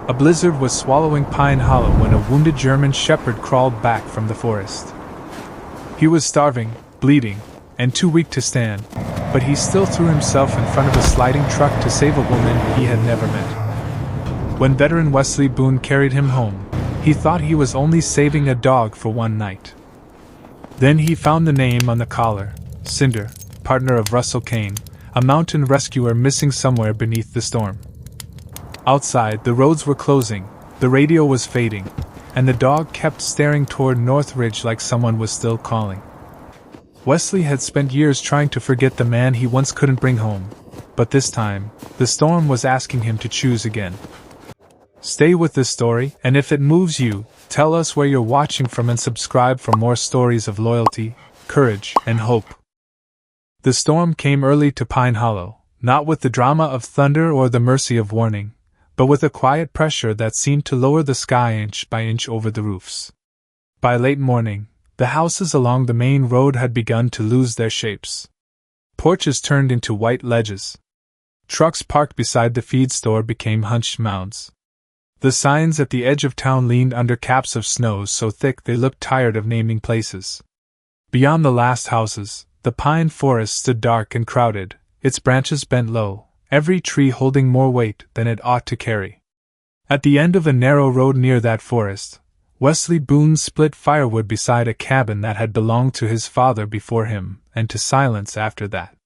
A blizzard was swallowing Pine Hollow when a wounded German shepherd crawled back from the forest. He was starving, bleeding, and too weak to stand, but he still threw himself in front of a sliding truck to save a woman he had never met. When veteran Wesley Boone carried him home, he thought he was only saving a dog for one night. Then he found the name on the collar, Cinder, partner of Russell Kane, a mountain rescuer missing somewhere beneath the storm. Outside, the roads were closing, the radio was fading, and the dog kept staring toward Northridge like someone was still calling. Wesley had spent years trying to forget the man he once couldn't bring home, but this time, the storm was asking him to choose again. Stay with this story, and if it moves you, tell us where you're watching from and subscribe for more stories of loyalty, courage, and hope. The storm came early to Pine Hollow, not with the drama of thunder or the mercy of warning, but with a quiet pressure that seemed to lower the sky inch by inch over the roofs. By late morning, the houses along the main road had begun to lose their shapes. Porches turned into white ledges. Trucks parked beside the feed store became hunched mounds. The signs at the edge of town leaned under caps of snow so thick they looked tired of naming places. Beyond the last houses, the pine forest stood dark and crowded, its branches bent low, every tree holding more weight than it ought to carry. At the end of a narrow road near that forest, Wesley Boone split firewood beside a cabin that had belonged to his father before him, and to silence after that.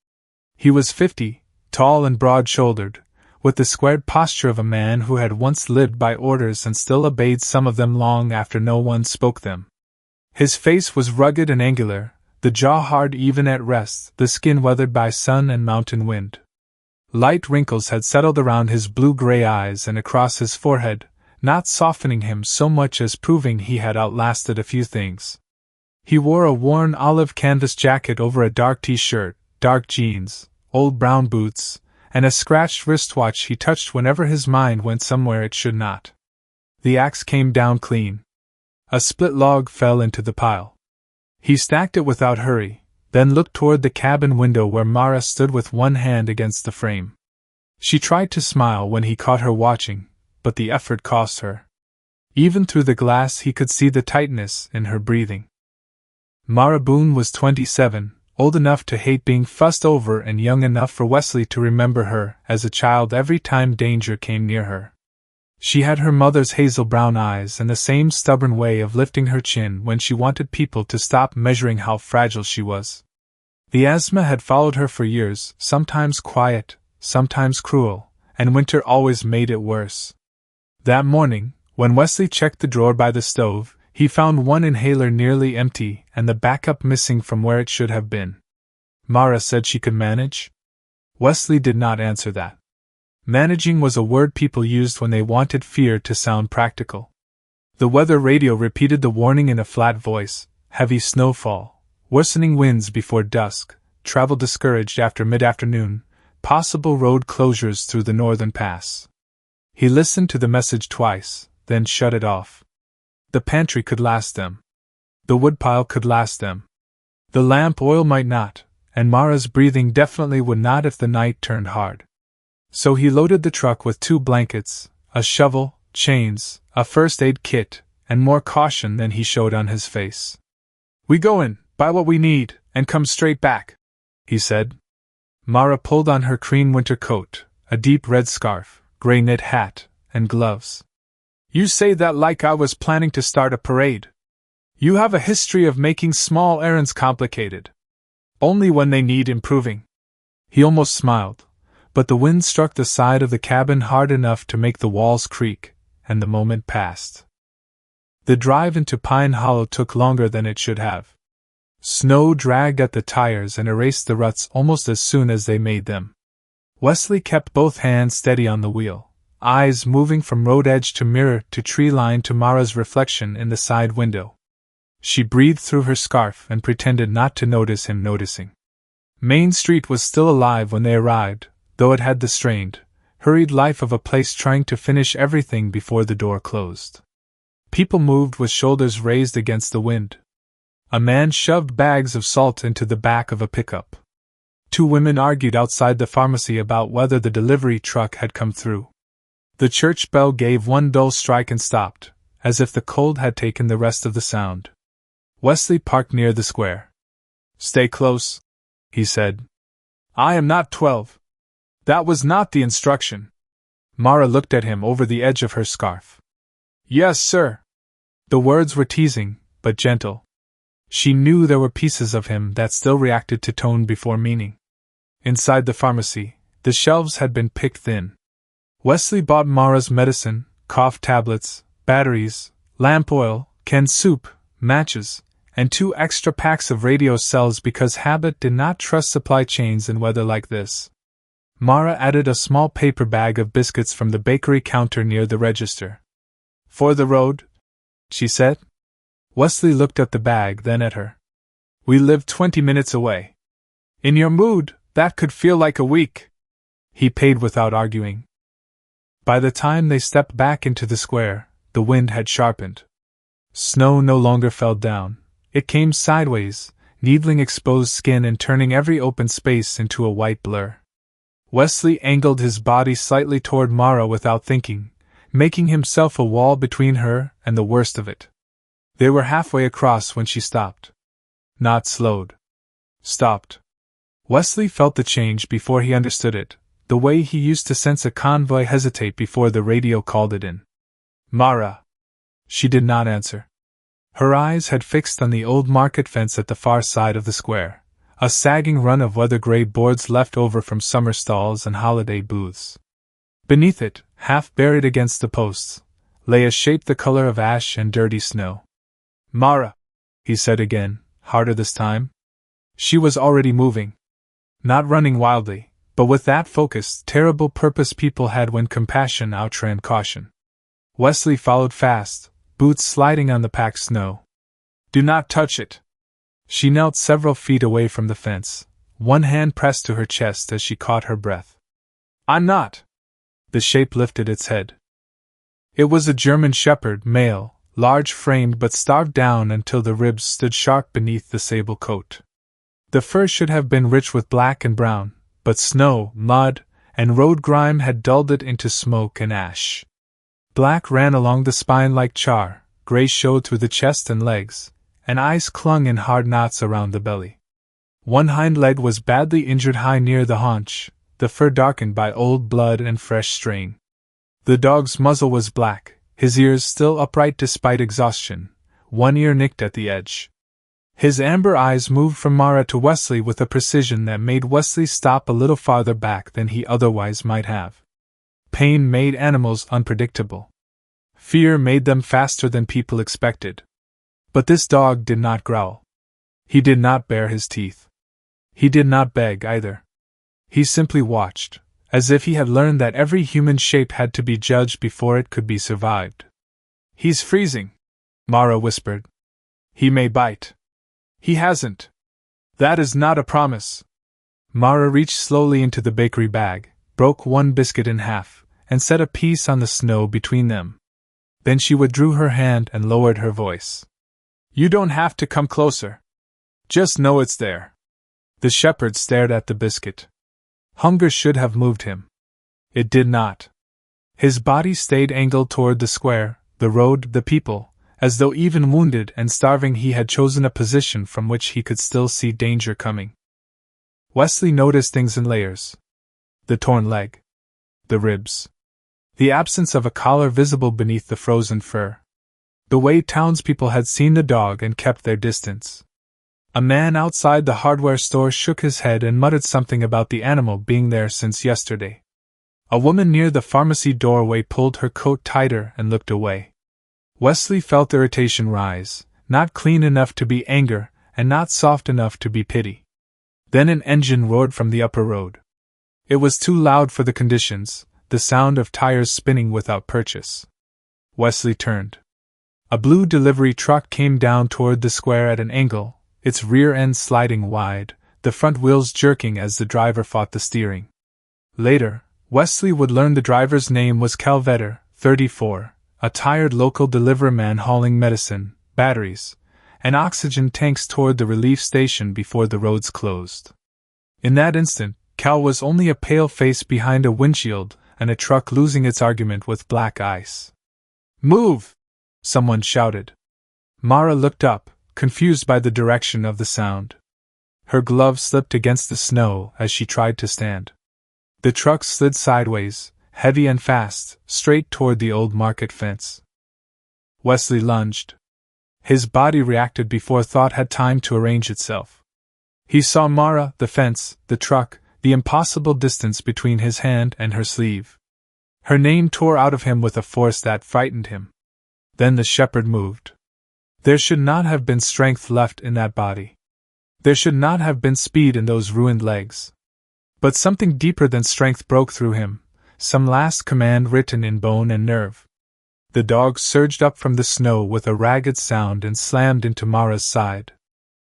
He was 50, tall and broad-shouldered, with the squared posture of a man who had once lived by orders and still obeyed some of them long after no one spoke them. His face was rugged and angular, the jaw hard even at rest, the skin weathered by sun and mountain wind. Light wrinkles had settled around his blue-gray eyes and across his forehead, not softening him so much as proving he had outlasted a few things. He wore a worn olive canvas jacket over a dark t-shirt, dark jeans, old brown boots, and a scratched wristwatch he touched whenever his mind went somewhere it should not. The axe came down clean. A split log fell into the pile. He stacked it without hurry, then looked toward the cabin window where Mara stood with one hand against the frame. She tried to smile when he caught her watching, but the effort cost her. Even through the glass he could see the tightness in her breathing. Mara Boone was 27, old enough to hate being fussed over and young enough for Wesley to remember her as a child every time danger came near her. She had her mother's hazel brown eyes and the same stubborn way of lifting her chin when she wanted people to stop measuring how fragile she was. The asthma had followed her for years, sometimes quiet, sometimes cruel, and winter always made it worse. That morning, when Wesley checked the drawer by the stove, he found one inhaler nearly empty and the backup missing from where it should have been. Mara said she could manage? Wesley did not answer that. Managing was a word people used when they wanted fear to sound practical. The weather radio repeated the warning in a flat voice: heavy snowfall, worsening winds before dusk, travel discouraged after mid-afternoon, possible road closures through the northern pass. He listened to the message twice, then shut it off. The pantry could last them. The woodpile could last them. The lamp oil might not, and Mara's breathing definitely would not if the night turned hard. So he loaded the truck with 2 blankets, a shovel, chains, a first aid kit, and more caution than he showed on his face. "We go in, buy what we need, and come straight back," he said. Mara pulled on her cream winter coat, a deep red scarf, gray knit hat, and gloves. "You say that like I was planning to start a parade. You have a history of making small errands complicated. Only when they need improving." He almost smiled, but the wind struck the side of the cabin hard enough to make the walls creak, and the moment passed. The drive into Pine Hollow took longer than it should have. Snow dragged at the tires and erased the ruts almost as soon as they made them. Wesley kept both hands steady on the wheel, eyes moving from road edge to mirror to tree line to Mara's reflection in the side window. She breathed through her scarf and pretended not to notice him noticing. Main Street was still alive when they arrived, though it had the strained, hurried life of a place trying to finish everything before the door closed. People moved with shoulders raised against the wind. A man shoved bags of salt into the back of a pickup. 2 women argued outside the pharmacy about whether the delivery truck had come through. The church bell gave one dull strike and stopped, as if the cold had taken the rest of the sound. Wesley parked near the square. "Stay close," he said. "I am not 12. That was not the instruction." Mara looked at him over the edge of her scarf. "Yes, sir." The words were teasing, but gentle. She knew there were pieces of him that still reacted to tone before meaning. Inside the pharmacy, the shelves had been picked thin. Wesley bought Mara's medicine, cough tablets, batteries, lamp oil, canned soup, matches, and 2 extra packs of radio cells because habit did not trust supply chains in weather like this. Mara added a small paper bag of biscuits from the bakery counter near the register. "For the road?" she said. Wesley looked at the bag, then at her. "We live 20 minutes away. In your mood, that could feel like a week." He paid without arguing. By the time they stepped back into the square, the wind had sharpened. Snow no longer fell down. It came sideways, needling exposed skin and turning every open space into a white blur. Wesley angled his body slightly toward Mara without thinking, making himself a wall between her and the worst of it. They were halfway across when she stopped. Not slowed. Stopped. Wesley felt the change before he understood it, the way he used to sense a convoy hesitate before the radio called it in. "Mara." She did not answer. Her eyes had fixed on the old market fence at the far side of the square, a sagging run of weather-gray boards left over from summer stalls and holiday booths. Beneath it, half buried against the posts, lay a shape the color of ash and dirty snow. "Mara," he said again, harder this time. She was already moving. Not running wildly, but with that focused, terrible purpose people had when compassion outran caution. Wesley followed fast, boots sliding on the packed snow. "Do not touch it." She knelt several feet away from the fence, one hand pressed to her chest as she caught her breath. "I'm not." The shape lifted its head. It was a German shepherd, male, large-framed but starved down until the ribs stood sharp beneath the sable coat. The fur should have been rich with black and brown, but snow, mud, and road grime had dulled it into smoke and ash. Black ran along the spine like char, gray showed through the chest and legs, and eyes clung in hard knots around the belly. One hind leg was badly injured high near the haunch, the fur darkened by old blood and fresh straying. The dog's muzzle was black, his ears still upright despite exhaustion, one ear nicked at the edge. His amber eyes moved from Mara to Wesley with a precision that made Wesley stop a little farther back than he otherwise might have. Pain made animals unpredictable. Fear made them faster than people expected. But this dog did not growl. He did not bare his teeth. He did not beg either. He simply watched, as if he had learned that every human shape had to be judged before it could be survived. "He's freezing," Mara whispered. "He may bite." "He hasn't." "That is not a promise." Mara reached slowly into the bakery bag, broke one biscuit in half, and set a piece on the snow between them. Then she withdrew her hand and lowered her voice. "You don't have to come closer. Just know it's there." The shepherd stared at the biscuit. Hunger should have moved him. It did not. His body stayed angled toward the square, the road, the people, as though even wounded and starving he had chosen a position from which he could still see danger coming. Wesley noticed things in layers. The torn leg. The ribs. The absence of a collar visible beneath the frozen fur. The way townspeople had seen the dog and kept their distance. A man outside the hardware store shook his head and muttered something about the animal being there since yesterday. A woman near the pharmacy doorway pulled her coat tighter and looked away. Wesley felt irritation rise, not clean enough to be anger, and not soft enough to be pity. Then an engine roared from the upper road. It was too loud for the conditions, the sound of tires spinning without purchase. Wesley turned. A blue delivery truck came down toward the square at an angle, its rear end sliding wide, the front wheels jerking as the driver fought the steering. Later, Wesley would learn the driver's name was Calvetter, 34, a tired local deliveryman hauling medicine, batteries, and oxygen tanks toward the relief station before the roads closed. In that instant, Cal was only a pale face behind a windshield, and a truck losing its argument with black ice. "Move!" someone shouted. Mara looked up, confused by the direction of the sound. Her glove slipped against the snow as she tried to stand. The truck slid sideways, heavy and fast, straight toward the old market fence. Wesley lunged. His body reacted before thought had time to arrange itself. He saw Mara, the fence, the truck, the impossible distance between his hand and her sleeve. Her name tore out of him with a force that frightened him. Then the shepherd moved. There should not have been strength left in that body. There should not have been speed in those ruined legs. But something deeper than strength broke through him, some last command written in bone and nerve. The dog surged up from the snow with a ragged sound and slammed into Mara's side.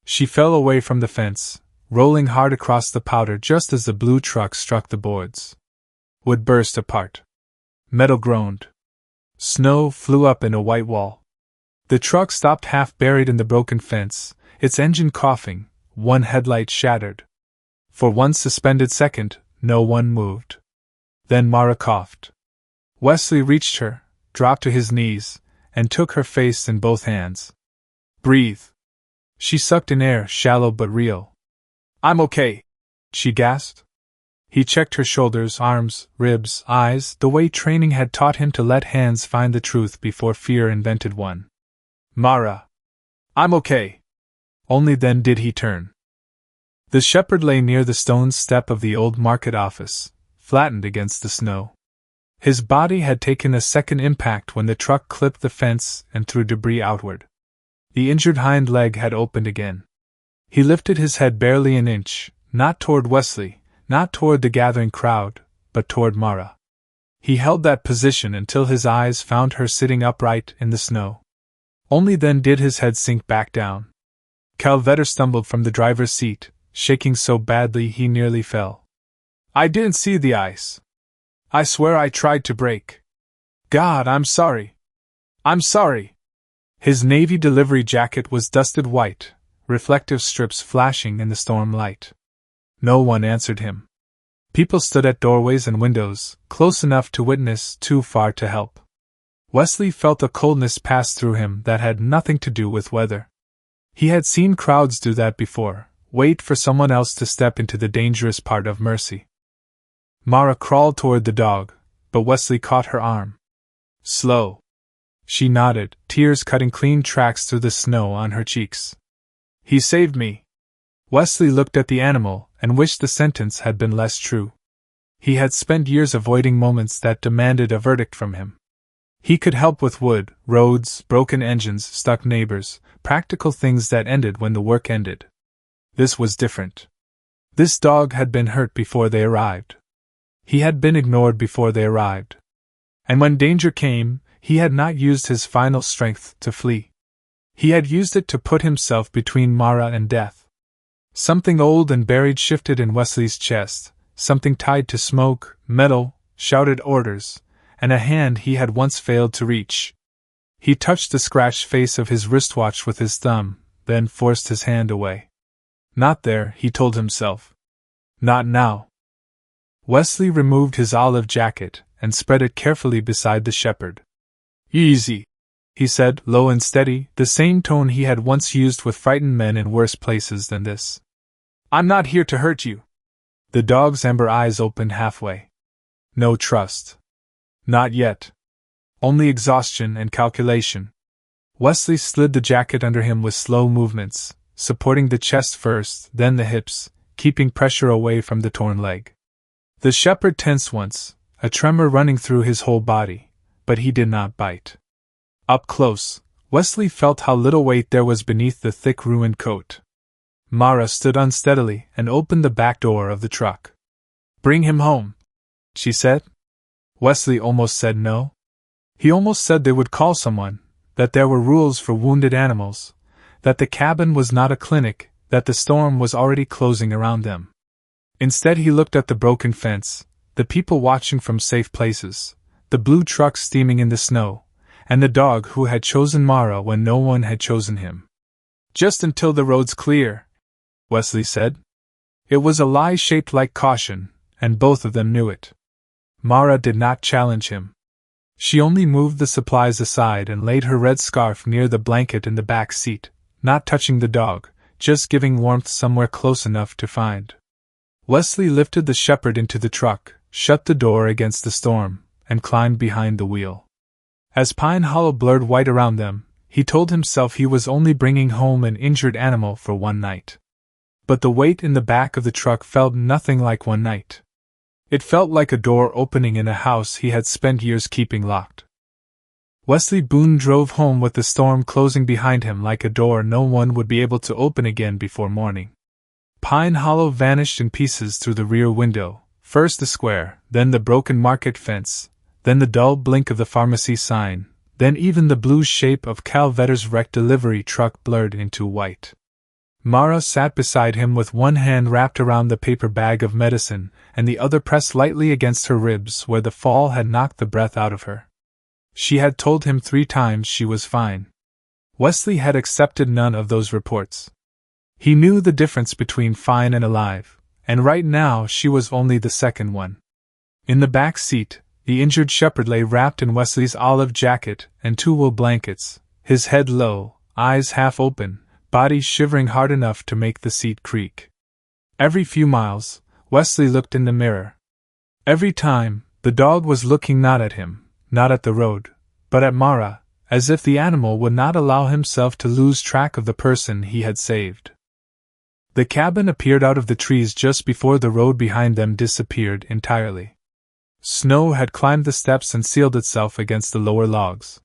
She fell away from the fence, rolling hard across the powder just as the blue truck struck the boards. Wood burst apart. Metal groaned. Snow flew up in a white wall. The truck stopped half buried in the broken fence, its engine coughing, one headlight shattered. For one suspended second, no one moved. Then Mara coughed. Wesley reached her, dropped to his knees, and took her face in both hands. "Breathe." She sucked in air, shallow but real. "I'm okay," she gasped. He checked her shoulders, arms, ribs, eyes, the way training had taught him to let hands find the truth before fear invented one. "Mara." "I'm okay." Only then did he turn. The shepherd lay near the stone step of the old market office, flattened against the snow. His body had taken a second impact when the truck clipped the fence and threw debris outward. The injured hind leg had opened again. He lifted his head barely an inch, not toward Wesley, not toward the gathering crowd, but toward Mara. He held that position until his eyes found her sitting upright in the snow. Only then did his head sink back down. Calvetter stumbled from the driver's seat, shaking so badly he nearly fell. "I didn't see the ice. I swear I tried to brake. God, I'm sorry. I'm sorry." His navy delivery jacket was dusted white, reflective strips flashing in the storm light. No one answered him. People stood at doorways and windows, close enough to witness, too far to help. Wesley felt a coldness pass through him that had nothing to do with weather. He had seen crowds do that before, wait for someone else to step into the dangerous part of mercy. Mara crawled toward the dog, but Wesley caught her arm. "Slow." She nodded, tears cutting clean tracks through the snow on her cheeks. "He saved me." Wesley looked at the animal and wished the sentence had been less true. He had spent years avoiding moments that demanded a verdict from him. He could help with wood, roads, broken engines, stuck neighbors, practical things that ended when the work ended. This was different. This dog had been hurt before they arrived. He had been ignored before they arrived. And when danger came, he had not used his final strength to flee. He had used it to put himself between Mara and death. Something old and buried shifted in Wesley's chest, something tied to smoke, metal, shouted orders, and a hand he had once failed to reach. He touched the scratched face of his wristwatch with his thumb, then forced his hand away. Not there, he told himself. Not now. Wesley removed his olive jacket and spread it carefully beside the shepherd. "Easy," he said, low and steady, the same tone he had once used with frightened men in worse places than this. "I'm not here to hurt you." The dog's amber eyes opened halfway. No trust. Not yet. Only exhaustion and calculation. Wesley slid the jacket under him with slow movements, supporting the chest first, then the hips, keeping pressure away from the torn leg. The shepherd tensed once, a tremor running through his whole body, but he did not bite. Up close, Wesley felt how little weight there was beneath the thick ruined coat. Mara stood unsteadily and opened the back door of the truck. "Bring him home," she said. Wesley almost said no. He almost said they would call someone, that there were rules for wounded animals, that the cabin was not a clinic, that the storm was already closing around them. Instead he looked at the broken fence, the people watching from safe places, the blue truck steaming in the snow, and the dog who had chosen Mara when no one had chosen him. "Just until the road's clear," Wesley said. It was a lie shaped like caution, and both of them knew it. Mara did not challenge him. She only moved the supplies aside and laid her red scarf near the blanket in the back seat, not touching the dog, just giving warmth somewhere close enough to find. Wesley lifted the shepherd into the truck, shut the door against the storm, and climbed behind the wheel. As Pine Hollow blurred white around them, he told himself he was only bringing home an injured animal for one night. But the weight in the back of the truck felt nothing like one night. It felt like a door opening in a house he had spent years keeping locked. Wesley Boone drove home with the storm closing behind him like a door no one would be able to open again before morning. Pine Hollow vanished in pieces through the rear window, first the square, then the broken market fence, then the dull blink of the pharmacy sign, then even the blue shape of Cal Vetter's wrecked delivery truck blurred into white. Mara sat beside him with one hand wrapped around the paper bag of medicine and the other pressed lightly against her ribs where the fall had knocked the breath out of her. She had told him 3 times she was fine. Wesley had accepted none of those reports. He knew the difference between fine and alive, and right now she was only the second one. In the back seat, the injured shepherd lay wrapped in Wesley's olive jacket and 2 wool blankets, his head low, eyes half open, body shivering hard enough to make the seat creak. Every few miles, Wesley looked in the mirror. Every time, the dog was looking not at him, not at the road, but at Mara, as if the animal would not allow himself to lose track of the person he had saved. The cabin appeared out of the trees just before the road behind them disappeared entirely. Snow had climbed the steps and sealed itself against the lower logs.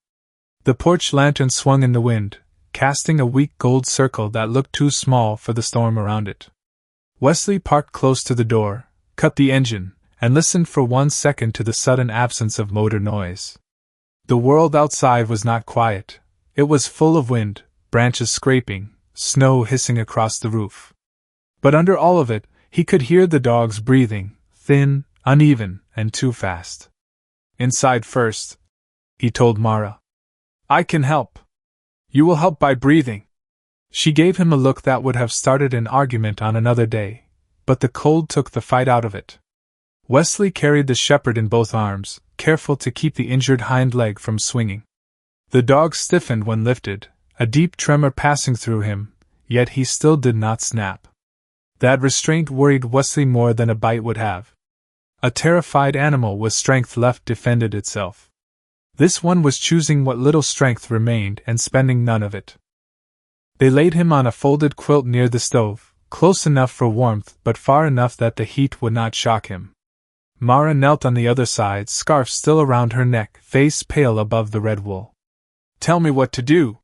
The porch lantern swung in the wind, casting a weak gold circle that looked too small for the storm around it. Wesley parked close to the door, cut the engine, and listened for 1 second to the sudden absence of motor noise. The world outside was not quiet. It was full of wind, branches scraping, snow hissing across the roof. But under all of it, he could hear the dogs breathing, thin, uneven, and too fast. "Inside first," he told Mara. "I can help. You will help by breathing." She gave him a look that would have started an argument on another day, but the cold took the fight out of it. Wesley carried the shepherd in both arms, careful to keep the injured hind leg from swinging. The dog stiffened when lifted, a deep tremor passing through him, yet he still did not snap. That restraint worried Wesley more than a bite would have. A terrified animal with strength left defended itself. This one was choosing what little strength remained and spending none of it. They laid him on a folded quilt near the stove, close enough for warmth but far enough that the heat would not shock him. Mara knelt on the other side, scarf still around her neck, face pale above the red wool. "Tell me what to do."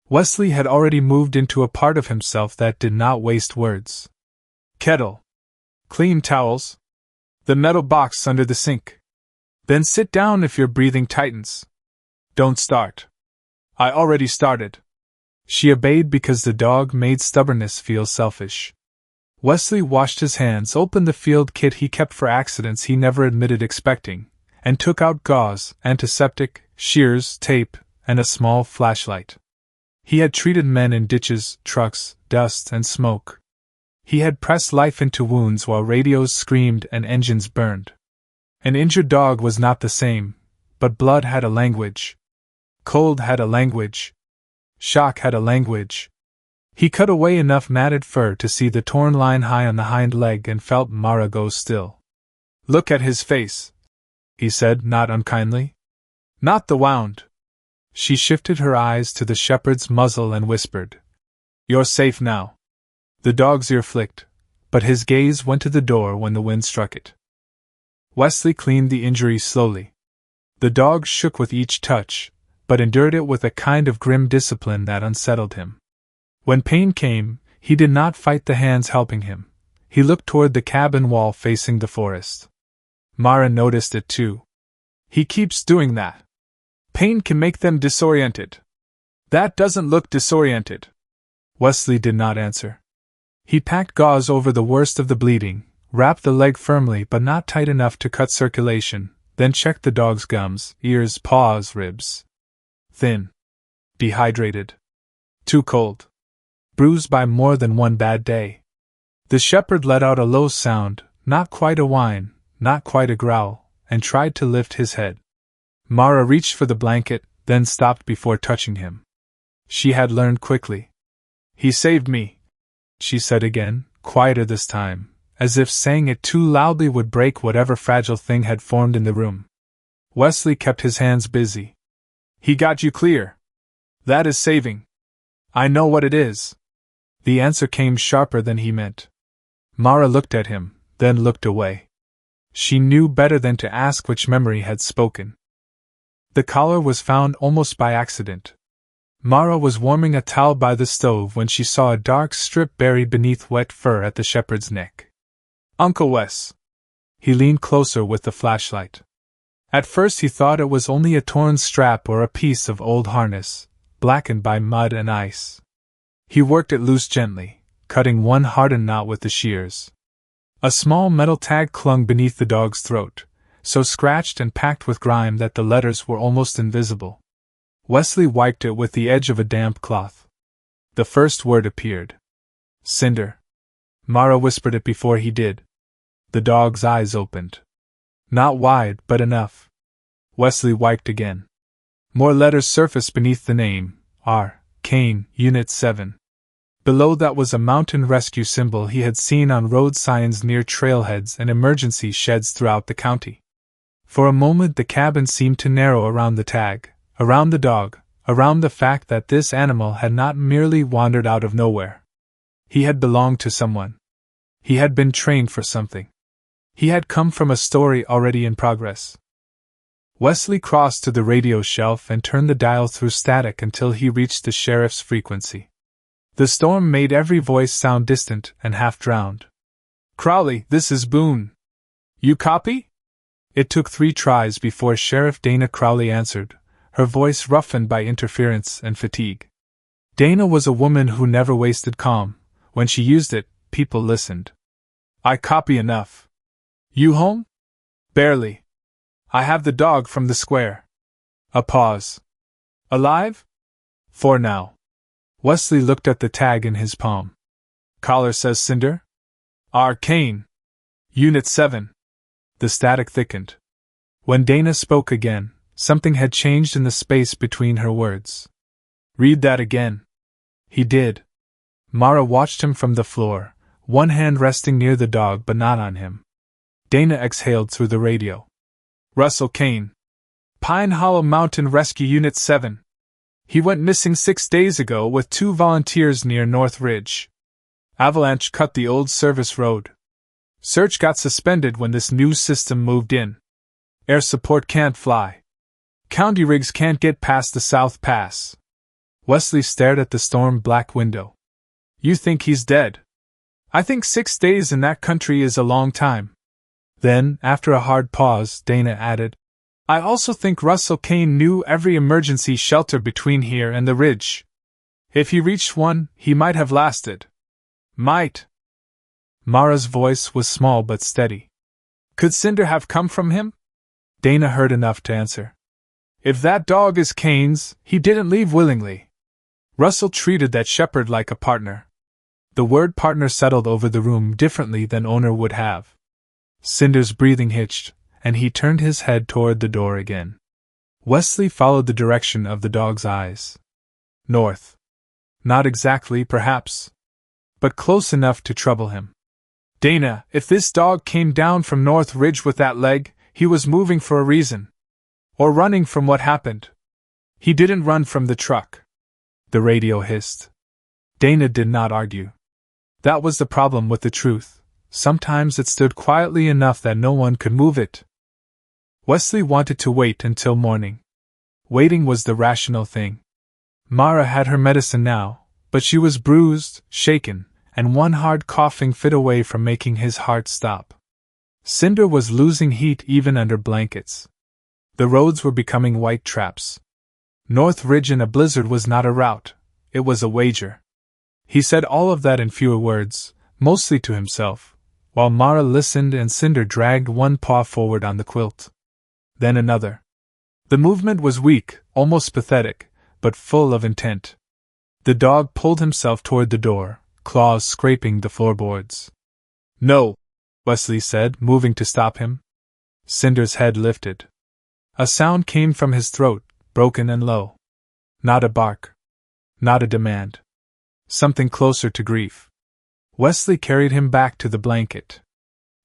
Wesley had already moved into a part of himself that did not waste words. "Kettle. Clean towels. The metal box under the sink. Then sit down if your breathing tightens. Don't start." "I already started." She obeyed because the dog made stubbornness feel selfish. Wesley washed his hands, opened the field kit he kept for accidents he never admitted expecting, and took out gauze, antiseptic, shears, tape, and a small flashlight. He had treated men in ditches, trucks, dust, and smoke. He had pressed life into wounds while radios screamed and engines burned. An injured dog was not the same, but blood had a language. Cold had a language. Shock had a language. He cut away enough matted fur to see the torn line high on the hind leg and felt Mara go still. "Look at his face," he said, not unkindly. "Not the wound." She shifted her eyes to the shepherd's muzzle and whispered, "You're safe now." The dog's ear flicked, but his gaze went to the door when the wind struck it. Wesley cleaned the injury slowly. The dog shook with each touch, but endured it with a kind of grim discipline that unsettled him. When pain came, he did not fight the hands helping him. He looked toward the cabin wall facing the forest. Mara noticed it too. "He keeps doing that. Pain can make them disoriented." "That doesn't look disoriented." Wesley did not answer. He packed gauze over the worst of the bleeding, wrapped the leg firmly but not tight enough to cut circulation, then checked the dog's gums, ears, paws, ribs. Thin. Dehydrated. Too cold. Bruised by more than one bad day. The shepherd let out a low sound, not quite a whine, not quite a growl, and tried to lift his head. Mara reached for the blanket, then stopped before touching him. She had learned quickly. "He saved me," she said again, quieter this time, as if saying it too loudly would break whatever fragile thing had formed in the room. Wesley kept his hands busy. "He got you clear. That is saving. I know what it is." The answer came sharper than he meant. Mara looked at him, then looked away. She knew better than to ask which memory had spoken. The collar was found almost by accident. Mara was warming a towel by the stove when she saw a dark strip buried beneath wet fur at the shepherd's neck. "Uncle Wes." He leaned closer with the flashlight. At first he thought it was only a torn strap or a piece of old harness, blackened by mud and ice. He worked it loose gently, cutting one hardened knot with the shears. A small metal tag clung beneath the dog's throat, so scratched and packed with grime that the letters were almost invisible. Wesley wiped it with the edge of a damp cloth. The first word appeared. "Cinder." Mara whispered it before he did. The dog's eyes opened. Not wide, but enough. Wesley wiped again. More letters surfaced beneath the name, R. Kane, Unit 7. Below that was a mountain rescue symbol he had seen on road signs near trailheads and emergency sheds throughout the county. For a moment the cabin seemed to narrow around the tag, around the dog, around the fact that this animal had not merely wandered out of nowhere. He had belonged to someone. He had been trained for something. He had come from a story already in progress. Wesley crossed to the radio shelf and turned the dial through static until he reached the sheriff's frequency. The storm made every voice sound distant and half-drowned. "Crowley, this is Boone. You copy?" It took 3 tries before Sheriff Dana Crowley answered, her voice roughened by interference and fatigue. Dana was a woman who never wasted calm. When she used it, people listened. "I copy enough. You home?" "Barely. I have the dog from the square." A pause. "Alive?" "For now." Wesley looked at the tag in his palm. "Collar says Cinder?" "R. Kane. Unit 7. The static thickened. When Dana spoke again, something had changed in the space between her words. "Read that again." He did. Mara watched him from the floor, one hand resting near the dog but not on him. Dana exhaled through the radio. "Russell Kane. Pine Hollow Mountain Rescue Unit 7. He went missing 6 days ago with 2 volunteers near North Ridge. Avalanche cut the old service road. Search got suspended when this new system moved in. Air support can't fly. County rigs can't get past the South Pass." Wesley stared at the storm-black window. "You think he's dead?" "I think 6 days in that country is a long time." Then, after a hard pause, Dana added, "I also think Russell Kane knew every emergency shelter between here and the ridge. If he reached one, he might have lasted." "Might." Mara's voice was small but steady. "Could Cinder have come from him?" Dana heard enough to answer. "If that dog is Kane's, he didn't leave willingly. Russell treated that shepherd like a partner." The word partner settled over the room differently than owner would have. Cinder's breathing hitched, and he turned his head toward the door again. Wesley followed the direction of the dog's eyes. North. Not exactly, perhaps, but close enough to trouble him. "Dana, if this dog came down from North Ridge with that leg, he was moving for a reason. Or running from what happened. He didn't run from the truck." The radio hissed. Dana did not argue. That was the problem with the truth. Sometimes it stood quietly enough that no one could move it. Wesley wanted to wait until morning. Waiting was the rational thing. Mara had her medicine now, but she was bruised, shaken, and one hard coughing fit away from making his heart stop. Cinder was losing heat even under blankets. The roads were becoming white traps. North Ridge in a blizzard was not a route, it was a wager. He said all of that in fewer words, mostly to himself, while Mara listened and Cinder dragged one paw forward on the quilt. Then another. The movement was weak, almost pathetic, but full of intent. The dog pulled himself toward the door, claws scraping the floorboards. "No," Wesley said, moving to stop him. Cinder's head lifted. A sound came from his throat, broken and low. Not a bark. Not a demand. Something closer to grief. Wesley carried him back to the blanket.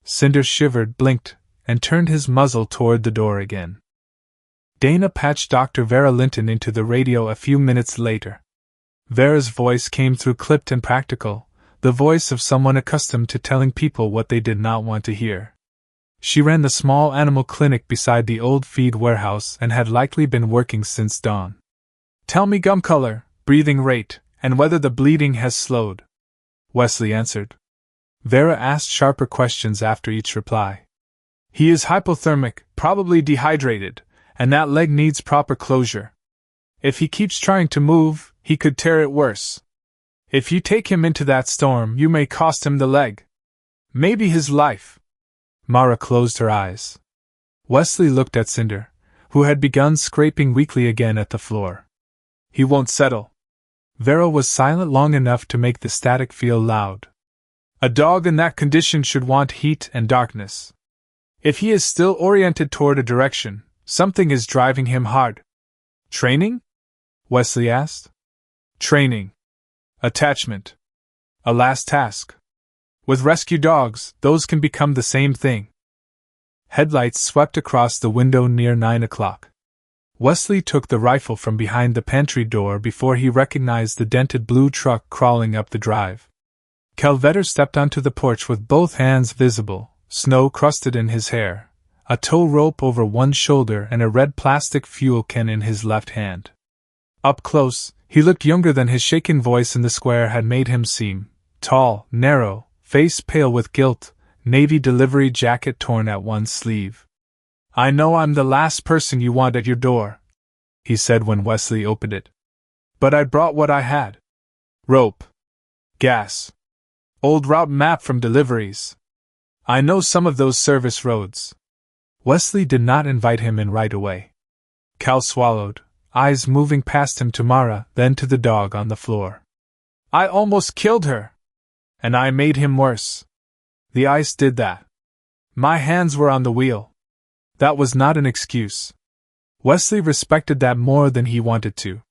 Cinder shivered, blinked, and turned his muzzle toward the door again. Dana patched Dr. Vera Linton into the radio a few minutes later. Vera's voice came through clipped and practical, the voice of someone accustomed to telling people what they did not want to hear. She ran the small animal clinic beside the old feed warehouse and had likely been working since dawn. "Tell me gum color, breathing rate, and whether the bleeding has slowed," Wesley answered. Vera asked sharper questions after each reply. "He is hypothermic, probably dehydrated, and that leg needs proper closure. If he keeps trying to move, he could tear it worse. If you take him into that storm, you may cost him the leg. Maybe his life." Mara closed her eyes. Wesley looked at Cinder, who had begun scraping weakly again at the floor. "He won't settle." Vera was silent long enough to make the static feel loud. "A dog in that condition should want heat and darkness. If he is still oriented toward a direction, something is driving him hard." "Training?" Wesley asked. "Training. Attachment. A last task. With rescue dogs, those can become the same thing." Headlights swept across the window near 9 o'clock. Wesley took the rifle from behind the pantry door before he recognized the dented blue truck crawling up the drive. Calvetter stepped onto the porch with both hands visible, snow crusted in his hair, a tow rope over one shoulder and a red plastic fuel can in his left hand. Up close, he looked younger than his shaken voice in the square had made him seem: tall, narrow, face pale with guilt, navy delivery jacket torn at one sleeve. "I know I'm the last person you want at your door," he said when Wesley opened it. "But I brought what I had. Rope. Gas. Old route map from deliveries. I know some of those service roads." Wesley did not invite him in right away. Cal swallowed, eyes moving past him to Mara, then to the dog on the floor. "I almost killed her. And I made him worse. The ice did that. My hands were on the wheel. That was not an excuse." Wesley respected that more than he wanted to.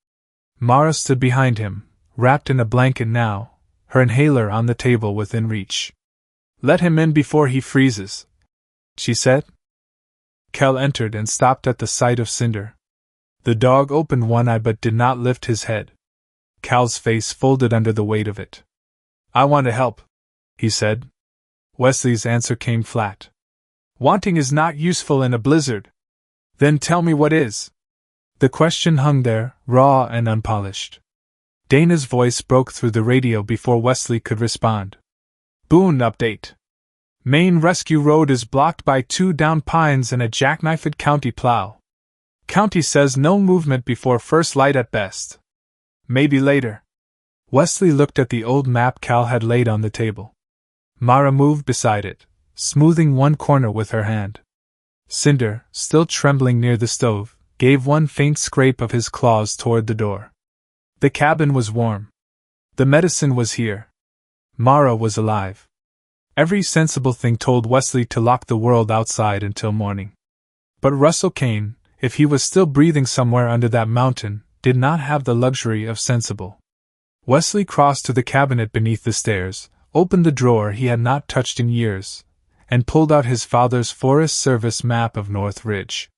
Mara stood behind him, wrapped in a blanket now, her inhaler on the table within reach. "Let him in before he freezes," she said. Kel entered and stopped at the sight of Cinder. The dog opened one eye but did not lift his head. Cal's face folded under the weight of it. "I want to help," he said. Wesley's answer came flat. "Wanting is not useful in a blizzard." "Then tell me what is." The question hung there, raw and unpolished. Dana's voice broke through the radio before Wesley could respond. "Boone update. Main rescue road is blocked by 2 downed pines and a jackknifed county plow. County says no movement before first light at best. Maybe later." Wesley looked at the old map Cal had laid on the table. Mara moved beside it, smoothing one corner with her hand. Cinder, still trembling near the stove, gave one faint scrape of his claws toward the door. The cabin was warm. The medicine was here. Mara was alive. Every sensible thing told Wesley to lock the world outside until morning. But Russell Kane, if he was still breathing somewhere under that mountain, did not have the luxury of sensible. Wesley crossed to the cabinet beneath the stairs, opened the drawer he had not touched in years, and pulled out his father's Forest Service map of North Ridge.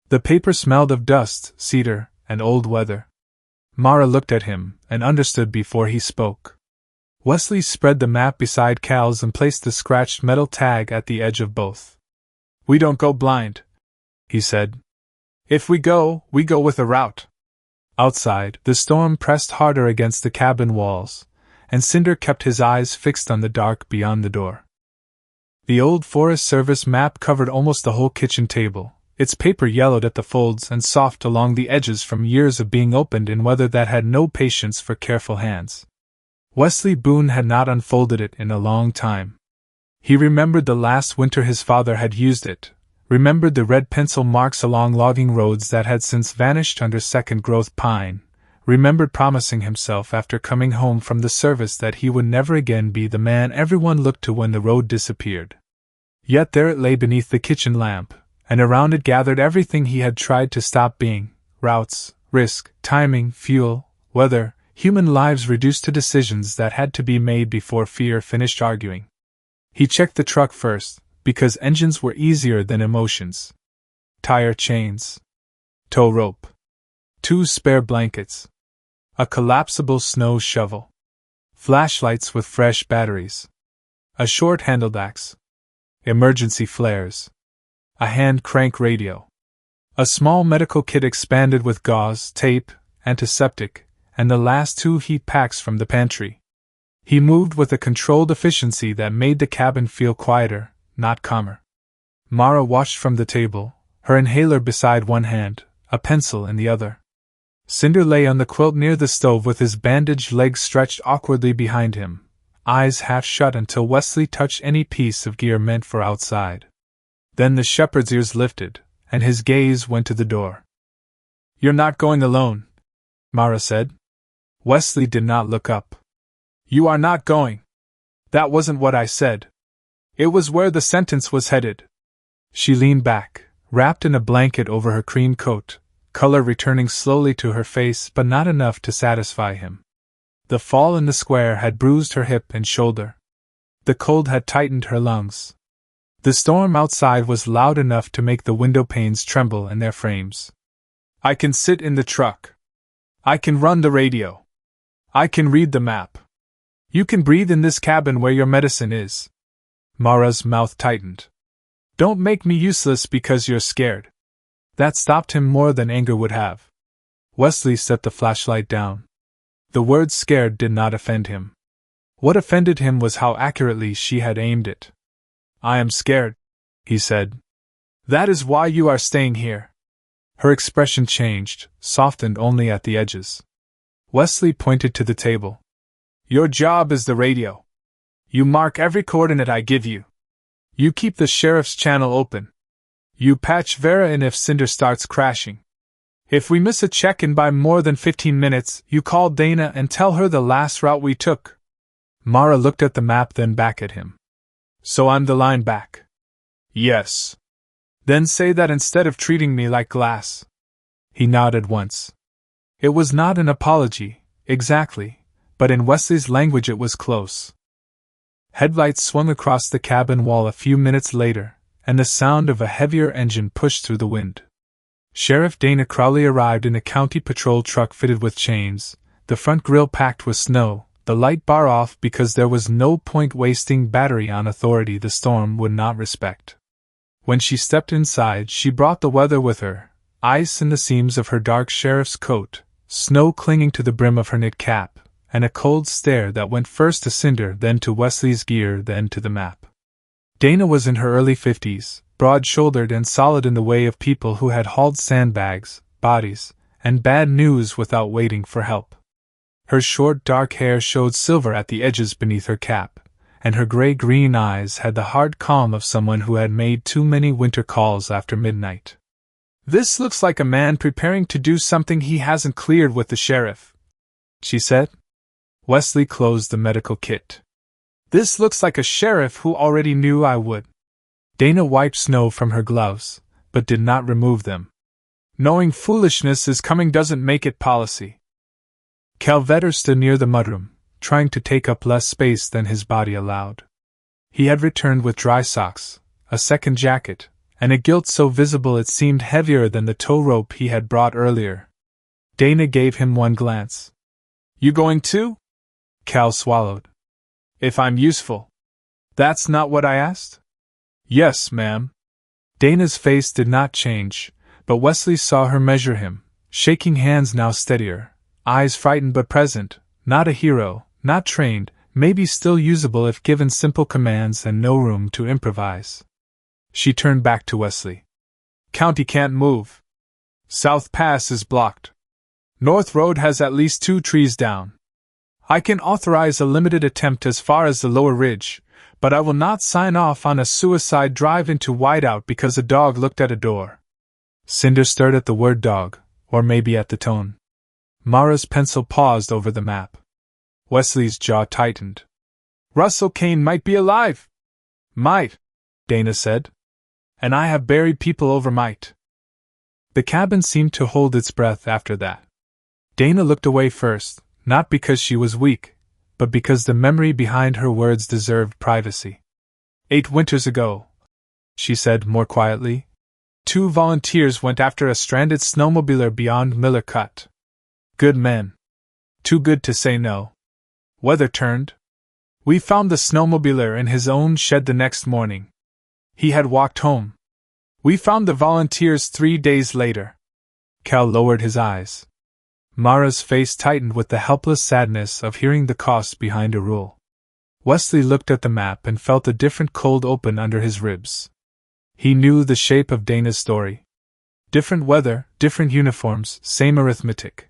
The paper smelled of dust, cedar, and old weather. Mara looked at him and understood before he spoke. Wesley spread the map beside Cal's and placed the scratched metal tag at the edge of both. "We don't go blind," he said. "If we go with a route." Outside, the storm pressed harder against the cabin walls, and Cinder kept his eyes fixed on the dark beyond the door. The old Forest Service map covered almost the whole kitchen table, its paper yellowed at the folds and soft along the edges from years of being opened in weather that had no patience for careful hands. Wesley Boone had not unfolded it in a long time. He remembered the last winter his father had used it, remembered the red pencil marks along logging roads that had since vanished under second-growth pine, remembered promising himself after coming home from the service that he would never again be the man everyone looked to when the road disappeared. Yet there it lay beneath the kitchen lamp, and around it gathered everything he had tried to stop being: routes, risk, timing, fuel, weather, human lives reduced to decisions that had to be made before fear finished arguing. He checked the truck first, because engines were easier than emotions. Tire chains. Tow rope. 2 spare blankets. A collapsible snow shovel. Flashlights with fresh batteries. A short-handled axe. Emergency flares. A hand crank radio. A small medical kit expanded with gauze, tape, antiseptic, and the last 2 heat packs from the pantry. He moved with a controlled efficiency that made the cabin feel quieter, not calmer. Mara watched from the table, her inhaler beside one hand, a pencil in the other. Cinder lay on the quilt near the stove with his bandaged legs stretched awkwardly behind him, eyes half shut until Wesley touched any piece of gear meant for outside. Then the shepherd's ears lifted, and his gaze went to the door. "You're not going alone," Mara said. Wesley did not look up. "You are not going." "That wasn't what I said." "It was where the sentence was headed." She leaned back, wrapped in a blanket over her cream coat, color returning slowly to her face but not enough to satisfy him. The fall in the square had bruised her hip and shoulder. The cold had tightened her lungs. The storm outside was loud enough to make the window panes tremble in their frames. "I can sit in the truck. I can run the radio. I can read the map. You can breathe in this cabin where your medicine is." Mara's mouth tightened. "Don't make me useless because you're scared." That stopped him more than anger would have. Wesley set the flashlight down. The word scared did not offend him. What offended him was how accurately she had aimed it. "I am scared," he said. "That is why you are staying here." Her expression changed, softened only at the edges. Wesley pointed to the table. "Your job is the radio. You mark every coordinate I give you. You keep the sheriff's channel open. You patch Vera in if Cinder starts crashing. If we miss a check-in by more than 15 minutes, you call Dana and tell her the last route we took." Mara looked at the map, then back at him. "So I'm the line back?" "Yes." "Then say that instead of treating me like glass." He nodded once. It was not an apology, exactly, but in Wesley's language it was close. Headlights swung across the cabin wall a few minutes later, and the sound of a heavier engine pushed through the wind. Sheriff Dana Crowley arrived in a county patrol truck fitted with chains, the front grille packed with snow, the light bar off because there was no point wasting battery on authority the storm would not respect. When she stepped inside, she brought the weather with her: ice in the seams of her dark sheriff's coat, snow clinging to the brim of her knit cap, and a cold stare that went first to Cinder, then to Wesley's gear, then to the map. Dana was in her early 50s, broad-shouldered and solid in the way of people who had hauled sandbags, bodies, and bad news without waiting for help. Her short dark hair showed silver at the edges beneath her cap, and her gray-green eyes had the hard calm of someone who had made too many winter calls after midnight. "This looks like a man preparing to do something he hasn't cleared with the sheriff," she said. Wesley closed the medical kit. "This looks like a sheriff who already knew I would." Dana wiped snow from her gloves, but did not remove them. "Knowing foolishness is coming doesn't make it policy." Calvetter stood near the mudroom, trying to take up less space than his body allowed. He had returned with dry socks, a second jacket, and a gilt so visible it seemed heavier than the tow rope he had brought earlier. Dana gave him one glance. "You going too?" Cal swallowed. "If I'm useful." "That's not what I asked?" "Yes, ma'am." Dana's face did not change, but Wesley saw her measure him, shaking hands now steadier, eyes frightened but present, not a hero, not trained, maybe still usable if given simple commands and no room to improvise. She turned back to Wesley. "County can't move. South Pass is blocked. North Road has at least 2 trees down. I can authorize a limited attempt as far as the lower ridge, but I will not sign off on a suicide drive into Whiteout because a dog looked at a door." Cinder stirred at the word dog, or maybe at the tone. Mara's pencil paused over the map. Wesley's jaw tightened. "Russell Kane might be alive." "Might," Dana said. And I have buried people overnight. The cabin seemed to hold its breath after that. Dana looked away first, not because she was weak, but because the memory behind her words deserved privacy. 8 winters ago, she said more quietly, 2 volunteers went after a stranded snowmobiler beyond Miller Cut. Good men. Too good to say no. Weather turned. We found the snowmobiler in his own shed the next morning. He had walked home. We found the volunteers 3 days later. Cal lowered his eyes. Mara's face tightened with the helpless sadness of hearing the cost behind a rule. Wesley looked at the map and felt a different cold open under his ribs. He knew the shape of Dana's story. Different weather, different uniforms, same arithmetic.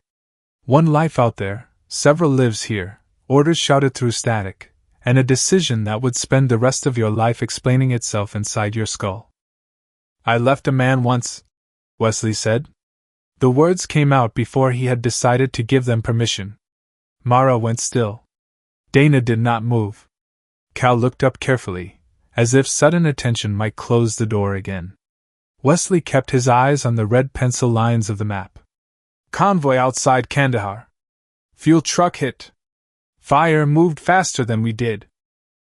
One life out there, several lives here, orders shouted through static, and a decision that would spend the rest of your life explaining itself inside your skull. I left a man once, Wesley said. The words came out before he had decided to give them permission. Mara went still. Dana did not move. Cal looked up carefully, as if sudden attention might close the door again. Wesley kept his eyes on the red pencil lines of the map. Convoy outside Kandahar. Fuel truck hit. Fire moved faster than we did.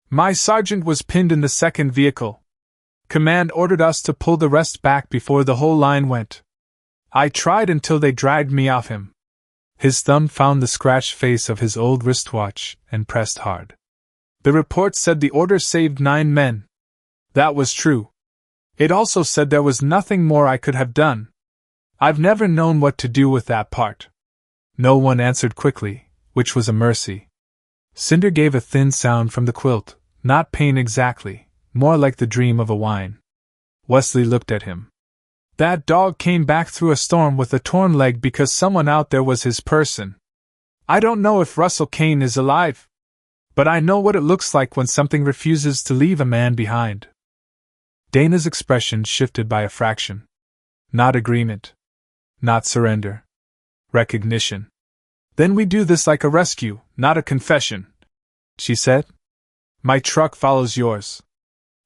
My sergeant was pinned in the second vehicle. Command ordered us to pull the rest back before the whole line went. I tried until they dragged me off him. His thumb found the scratched face of his old wristwatch and pressed hard. The report said the order saved 9 men. That was true. It also said there was nothing more I could have done. I've never known what to do with that part. No one answered quickly, which was a mercy. Cinder gave a thin sound from the quilt, not pain exactly, more like the dream of a whine. Wesley looked at him. That dog came back through a storm with a torn leg because someone out there was his person. I don't know if Russell Kane is alive, but I know what it looks like when something refuses to leave a man behind. Dana's expression shifted by a fraction. Not agreement. Not surrender. Recognition. Then we do this like a rescue, not a confession, she said. My truck follows yours.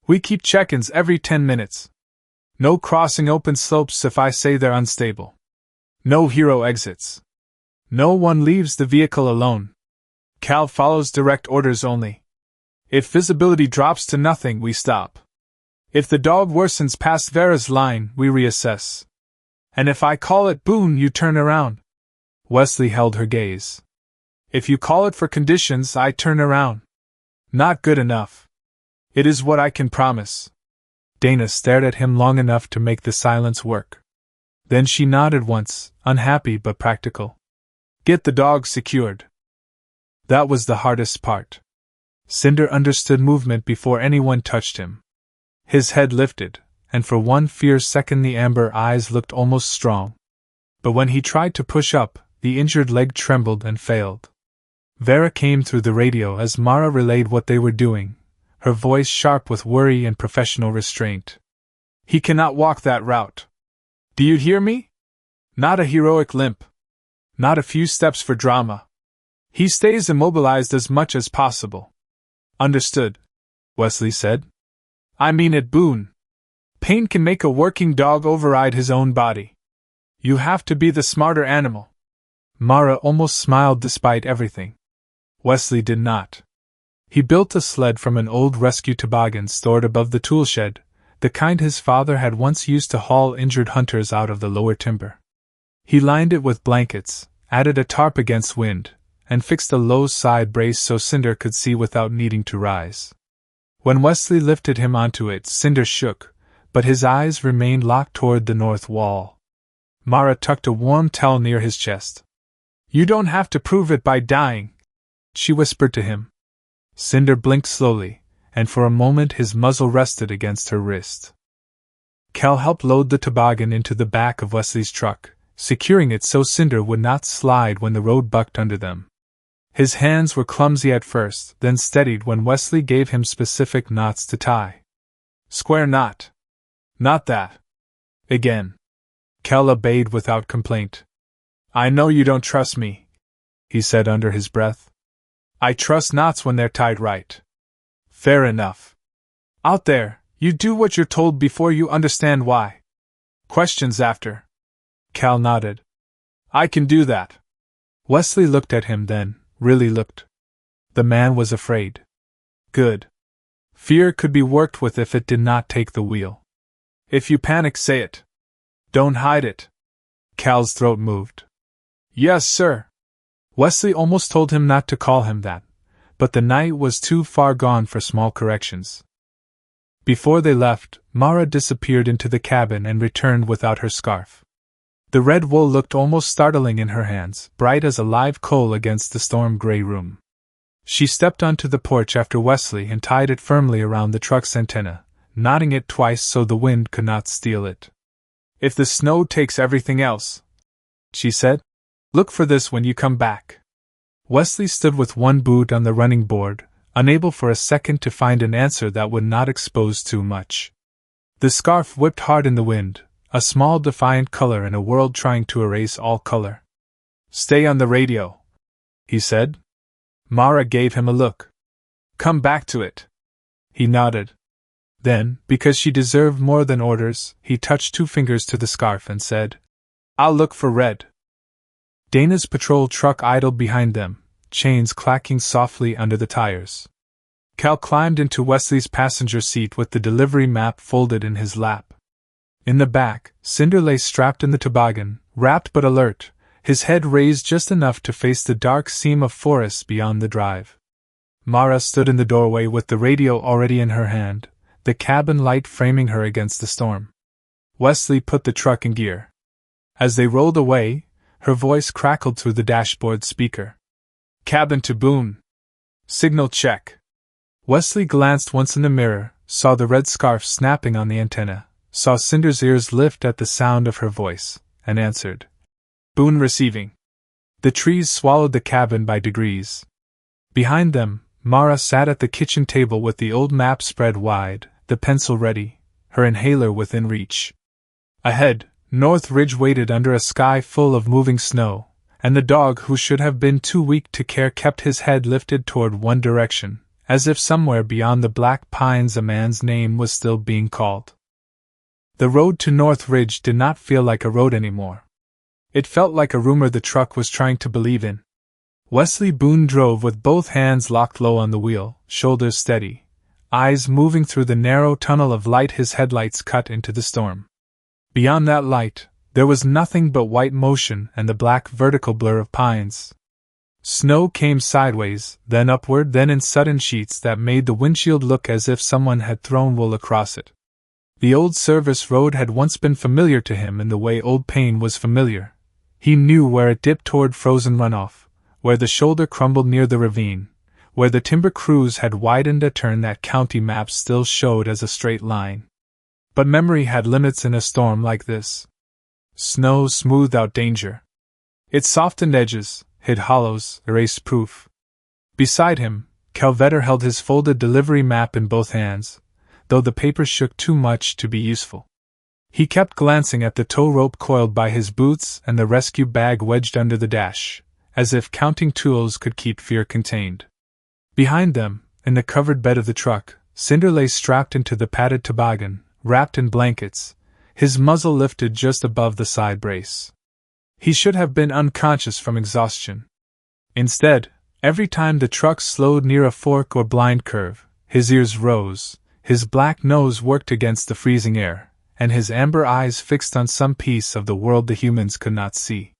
We keep check-ins every 10 minutes. No crossing open slopes if I say they're unstable. No hero exits. No one leaves the vehicle alone. Cal follows direct orders only. If visibility drops to nothing, we stop. If the dog worsens past Vera's line, we reassess. And if I call it Boone, you turn around. Wesley held her gaze. If you call it for conditions, I turn around. Not good enough. It is what I can promise. Dana stared at him long enough to make the silence work. Then she nodded once, unhappy but practical. Get the dog secured. That was the hardest part. Cinder understood movement before anyone touched him. His head lifted, and for one fierce second the amber eyes looked almost strong. But when he tried to push up, the injured leg trembled and failed. Vera came through the radio as Mara relayed what they were doing, her voice sharp with worry and professional restraint. He cannot walk that route. Do you hear me? Not a heroic limp. Not a few steps for drama. He stays immobilized as much as possible. Understood, Wesley said. I mean it, Boone. Pain can make a working dog override his own body. You have to be the smarter animal. Mara almost smiled despite everything. Wesley did not. He built a sled from an old rescue toboggan stored above the toolshed, the kind his father had once used to haul injured hunters out of the lower timber. He lined it with blankets, added a tarp against wind, and fixed a low side brace so Cinder could see without needing to rise. When Wesley lifted him onto it, Cinder shook, but his eyes remained locked toward the north wall. Mara tucked a warm towel near his chest. You don't have to prove it by dying, she whispered to him. Cinder blinked slowly, and for a moment his muzzle rested against her wrist. Cal helped load the toboggan into the back of Wesley's truck, securing it so Cinder would not slide when the road bucked under them. His hands were clumsy at first, then steadied when Wesley gave him specific knots to tie. Square knot. Not that. Again. Cal obeyed without complaint. I know you don't trust me, he said under his breath. I trust knots when they're tied right. Fair enough. Out there, You do what you're told before you understand why. Questions after. Cal nodded. I can do that. Wesley looked at him then, really looked. The man was afraid. Good. Fear could be worked with if it did not take the wheel. If you panic, say it. Don't hide it. Cal's throat moved. Yes, sir. Wesley almost told him not to call him that, but the night was too far gone for small corrections. Before they left, Mara disappeared into the cabin and returned without her scarf. The red wool looked almost startling in her hands, bright as a live coal against the storm-gray room. She stepped onto the porch after Wesley and tied it firmly around the truck's antenna, knotting it twice so the wind could not steal it. If the snow takes everything else, she said, look for this when you come back. Wesley stood with one boot on the running board, unable for a second to find an answer that would not expose too much. The scarf whipped hard in the wind, a small defiant color in a world trying to erase all color. Stay on the radio, he said. Mara gave him a look. Come back to it. He nodded. Then, because she deserved more than orders, he touched 2 fingers to the scarf and said, I'll look for red. Dana's patrol truck idled behind them, chains clacking softly under the tires. Cal climbed into Wesley's passenger seat with the delivery map folded in his lap. In the back, Cinder lay strapped in the toboggan, wrapped but alert, his head raised just enough to face the dark seam of forest beyond the drive. Mara stood in the doorway with the radio already in her hand, the cabin light framing her against the storm. Wesley put the truck in gear. As they rolled away, her voice crackled through the dashboard speaker. Cabin to Boone. Signal check. Wesley glanced once in the mirror, saw the red scarf snapping on the antenna, saw Cinder's ears lift at the sound of her voice, and answered. Boone receiving. The trees swallowed the cabin by degrees. Behind them, Mara sat at the kitchen table with the old map spread wide, the pencil ready, her inhaler within reach. Ahead, North Ridge waited under a sky full of moving snow, and the dog who should have been too weak to care kept his head lifted toward one direction, as if somewhere beyond the black pines a man's name was still being called. The road to North Ridge did not feel like a road anymore. It felt like a rumor the truck was trying to believe in. Wesley Boone drove with both hands locked low on the wheel, shoulders steady, eyes moving through the narrow tunnel of light his headlights cut into the storm. Beyond that light, there was nothing but white motion and the black vertical blur of pines. Snow came sideways, then upward, then in sudden sheets that made the windshield look as if someone had thrown wool across it. The old service road had once been familiar to him in the way old pain was familiar. He knew where it dipped toward frozen runoff, where the shoulder crumbled near the ravine, where the timber crews had widened a turn that county maps still showed as a straight line. But memory had limits in a storm like this. Snow smoothed out danger. It softened edges, hid hollows, erased proof. Beside him, Calvetter held his folded delivery map in both hands, though the paper shook too much to be useful. He kept glancing at the tow rope coiled by his boots and the rescue bag wedged under the dash, as if counting tools could keep fear contained. Behind them, in the covered bed of the truck, Cinder lay strapped into the padded toboggan, wrapped in blankets, his muzzle lifted just above the side brace. He should have been unconscious from exhaustion. Instead, every time the truck slowed near a fork or blind curve, his ears rose, his black nose worked against the freezing air, and his amber eyes fixed on some piece of the world the humans could not see.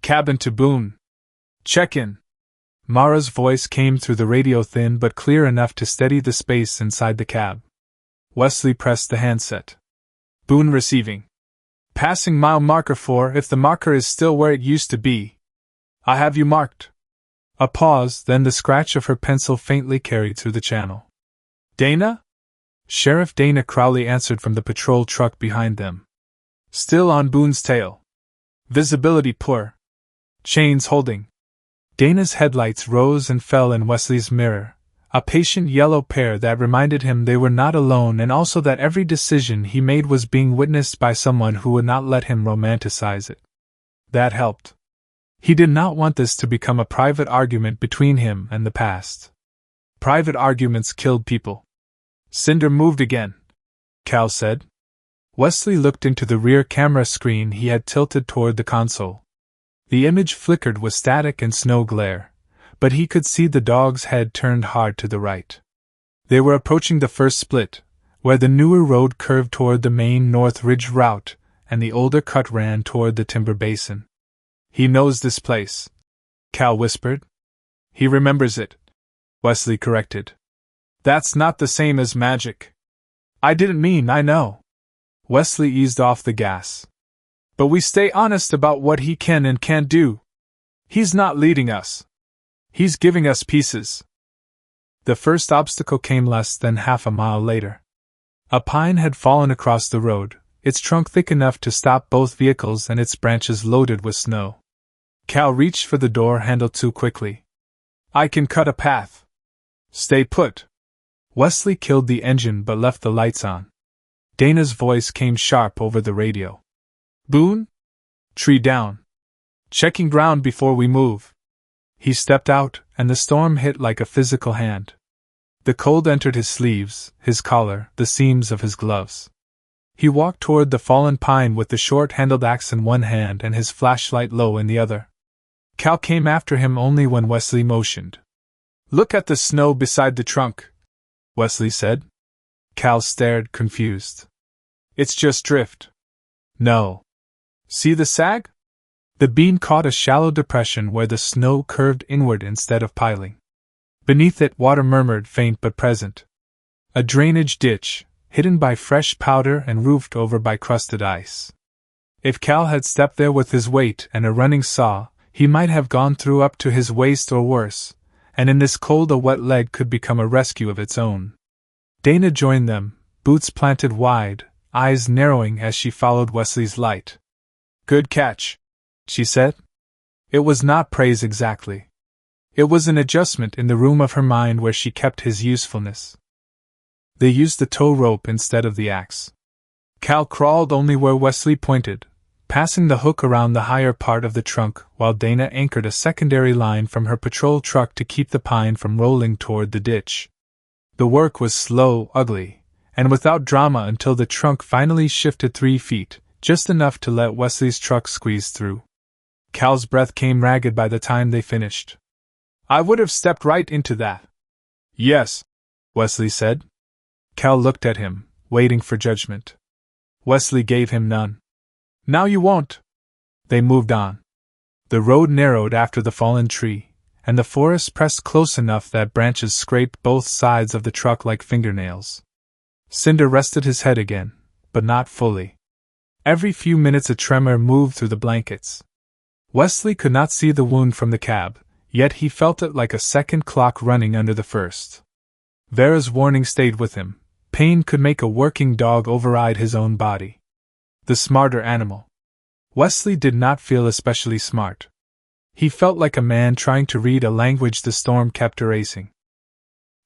Cabin to Boone. Check in. Mara's voice came through the radio thin but clear enough to steady the space inside the cab. Wesley pressed the handset. Boone receiving. Passing mile marker 4 if the marker is still where it used to be. I have you marked. A pause, then the scratch of her pencil faintly carried through the channel. Dana? Sheriff Dana Crowley answered from the patrol truck behind them. Still on Boone's tail. Visibility poor. Chains holding. Dana's headlights rose and fell in Wesley's mirror, a patient yellow pair that reminded him they were not alone and also that every decision he made was being witnessed by someone who would not let him romanticize it. That helped. He did not want this to become a private argument between him and the past. Private arguments killed people. Cinder moved again, Cal said. Wesley looked into the rear camera screen he had tilted toward the console. The image flickered with static and snow glare, but he could see the dog's head turned hard to the right. They were approaching the first split, where the newer road curved toward the main North Ridge route, and the older cut ran toward the timber basin. He knows this place, Cal whispered. He remembers it, Wesley corrected. That's not the same as magic. I didn't mean I know. Wesley eased off the gas. But we stay honest about what he can and can't do. He's not leading us. He's giving us pieces. The first obstacle came less than half a mile later. A pine had fallen across the road, its trunk thick enough to stop both vehicles and its branches loaded with snow. Cal reached for the door handle too quickly. I can cut a path. Stay put. Wesley killed the engine but left the lights on. Dana's voice came sharp over the radio. Boone? Tree down. Checking ground before we move. He stepped out, and the storm hit like a physical hand. The cold entered his sleeves, his collar, the seams of his gloves. He walked toward the fallen pine with the short-handled axe in one hand and his flashlight low in the other. Cal came after him only when Wesley motioned. Look at the snow beside the trunk, Wesley said. Cal stared, confused. It's just drift. No. See the sag? The beam caught a shallow depression where the snow curved inward instead of piling. Beneath it, water murmured, faint but present. A drainage ditch, hidden by fresh powder and roofed over by crusted ice. If Cal had stepped there with his weight and a running saw, he might have gone through up to his waist or worse, and in this cold a wet leg could become a rescue of its own. Dana joined them, boots planted wide, eyes narrowing as she followed Wesley's light. Good catch, she said. It was not praise exactly. It was an adjustment in the room of her mind where she kept his usefulness. They used the tow rope instead of the axe. Cal crawled only where Wesley pointed, passing the hook around the higher part of the trunk while Dana anchored a secondary line from her patrol truck to keep the pine from rolling toward the ditch. The work was slow, ugly, and without drama until the trunk finally shifted 3 feet, just enough to let Wesley's truck squeeze through. Cal's breath came ragged by the time they finished. I would have stepped right into that. Yes, Wesley said. Cal looked at him, waiting for judgment. Wesley gave him none. Now you won't. They moved on. The road narrowed after the fallen tree, and the forest pressed close enough that branches scraped both sides of the truck like fingernails. Cinder rested his head again, but not fully. Every few minutes a tremor moved through the blankets. Wesley could not see the wound from the cab, yet he felt it like a second clock running under the first. Vera's warning stayed with him. Pain could make a working dog override his own body. The smarter animal. Wesley did not feel especially smart. He felt like a man trying to read a language the storm kept erasing.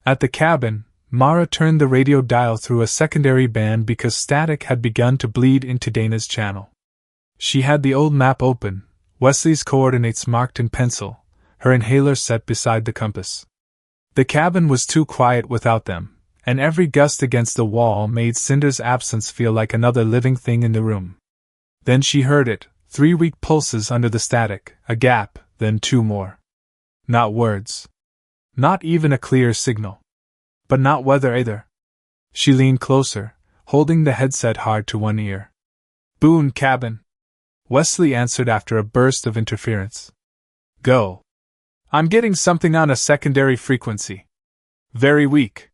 At the cabin, Mara turned the radio dial through a secondary band because static had begun to bleed into Dana's channel. She had the old map open, Wesley's coordinates marked in pencil, her inhaler set beside the compass. The cabin was too quiet without them, and every gust against the wall made Cinder's absence feel like another living thing in the room. Then she heard it, 3 weak pulses under the static, a gap, then 2 more. Not words. Not even a clear signal. But not weather either. She leaned closer, holding the headset hard to one ear. Boone cabin. Wesley answered after a burst of interference. Go. I'm getting something on a secondary frequency. Very weak.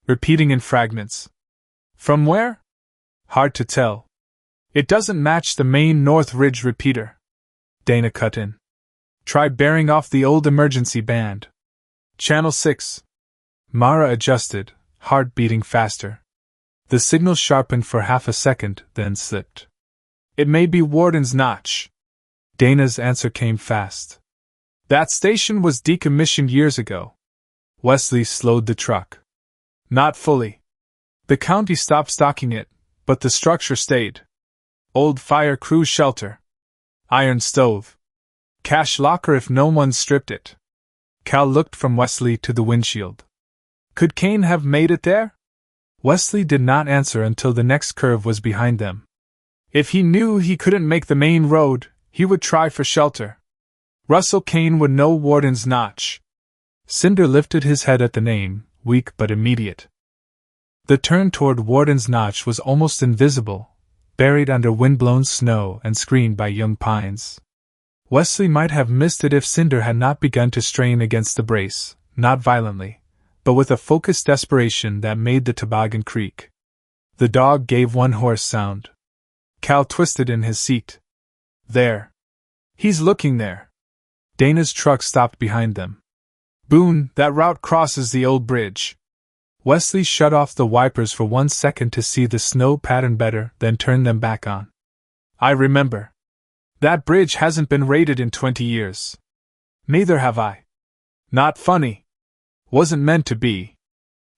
Repeating in fragments. From where? Hard to tell. It doesn't match the main North Ridge repeater. Dana cut in. Try bearing off the old emergency band. Channel 6. Mara adjusted, heart beating faster. The signal sharpened for half a second, then slipped. It may be Warden's Notch. Dana's answer came fast. That station was decommissioned years ago. Wesley slowed the truck. Not fully. The county stopped stocking it, but the structure stayed. Old fire crew shelter. Iron stove. Cash locker if no one stripped it. Cal looked from Wesley to the windshield. Could Kane have made it there? Wesley did not answer until the next curve was behind them. If he knew he couldn't make the main road, he would try for shelter. Russell Kane would know Warden's Notch. Cinder lifted his head at the name, weak but immediate. The turn toward Warden's Notch was almost invisible, buried under wind-blown snow and screened by young pines. Wesley might have missed it if Cinder had not begun to strain against the brace, not violently, but with a focused desperation that made the toboggan creak. The dog gave one hoarse sound. Cal twisted in his seat. There. He's looking there. Dana's truck stopped behind them. Boone, that route crosses the old bridge. Wesley shut off the wipers for 1 second to see the snow pattern better, then turned them back on. I remember. That bridge hasn't been raided in 20 years. Neither have I. Not funny. Wasn't meant to be.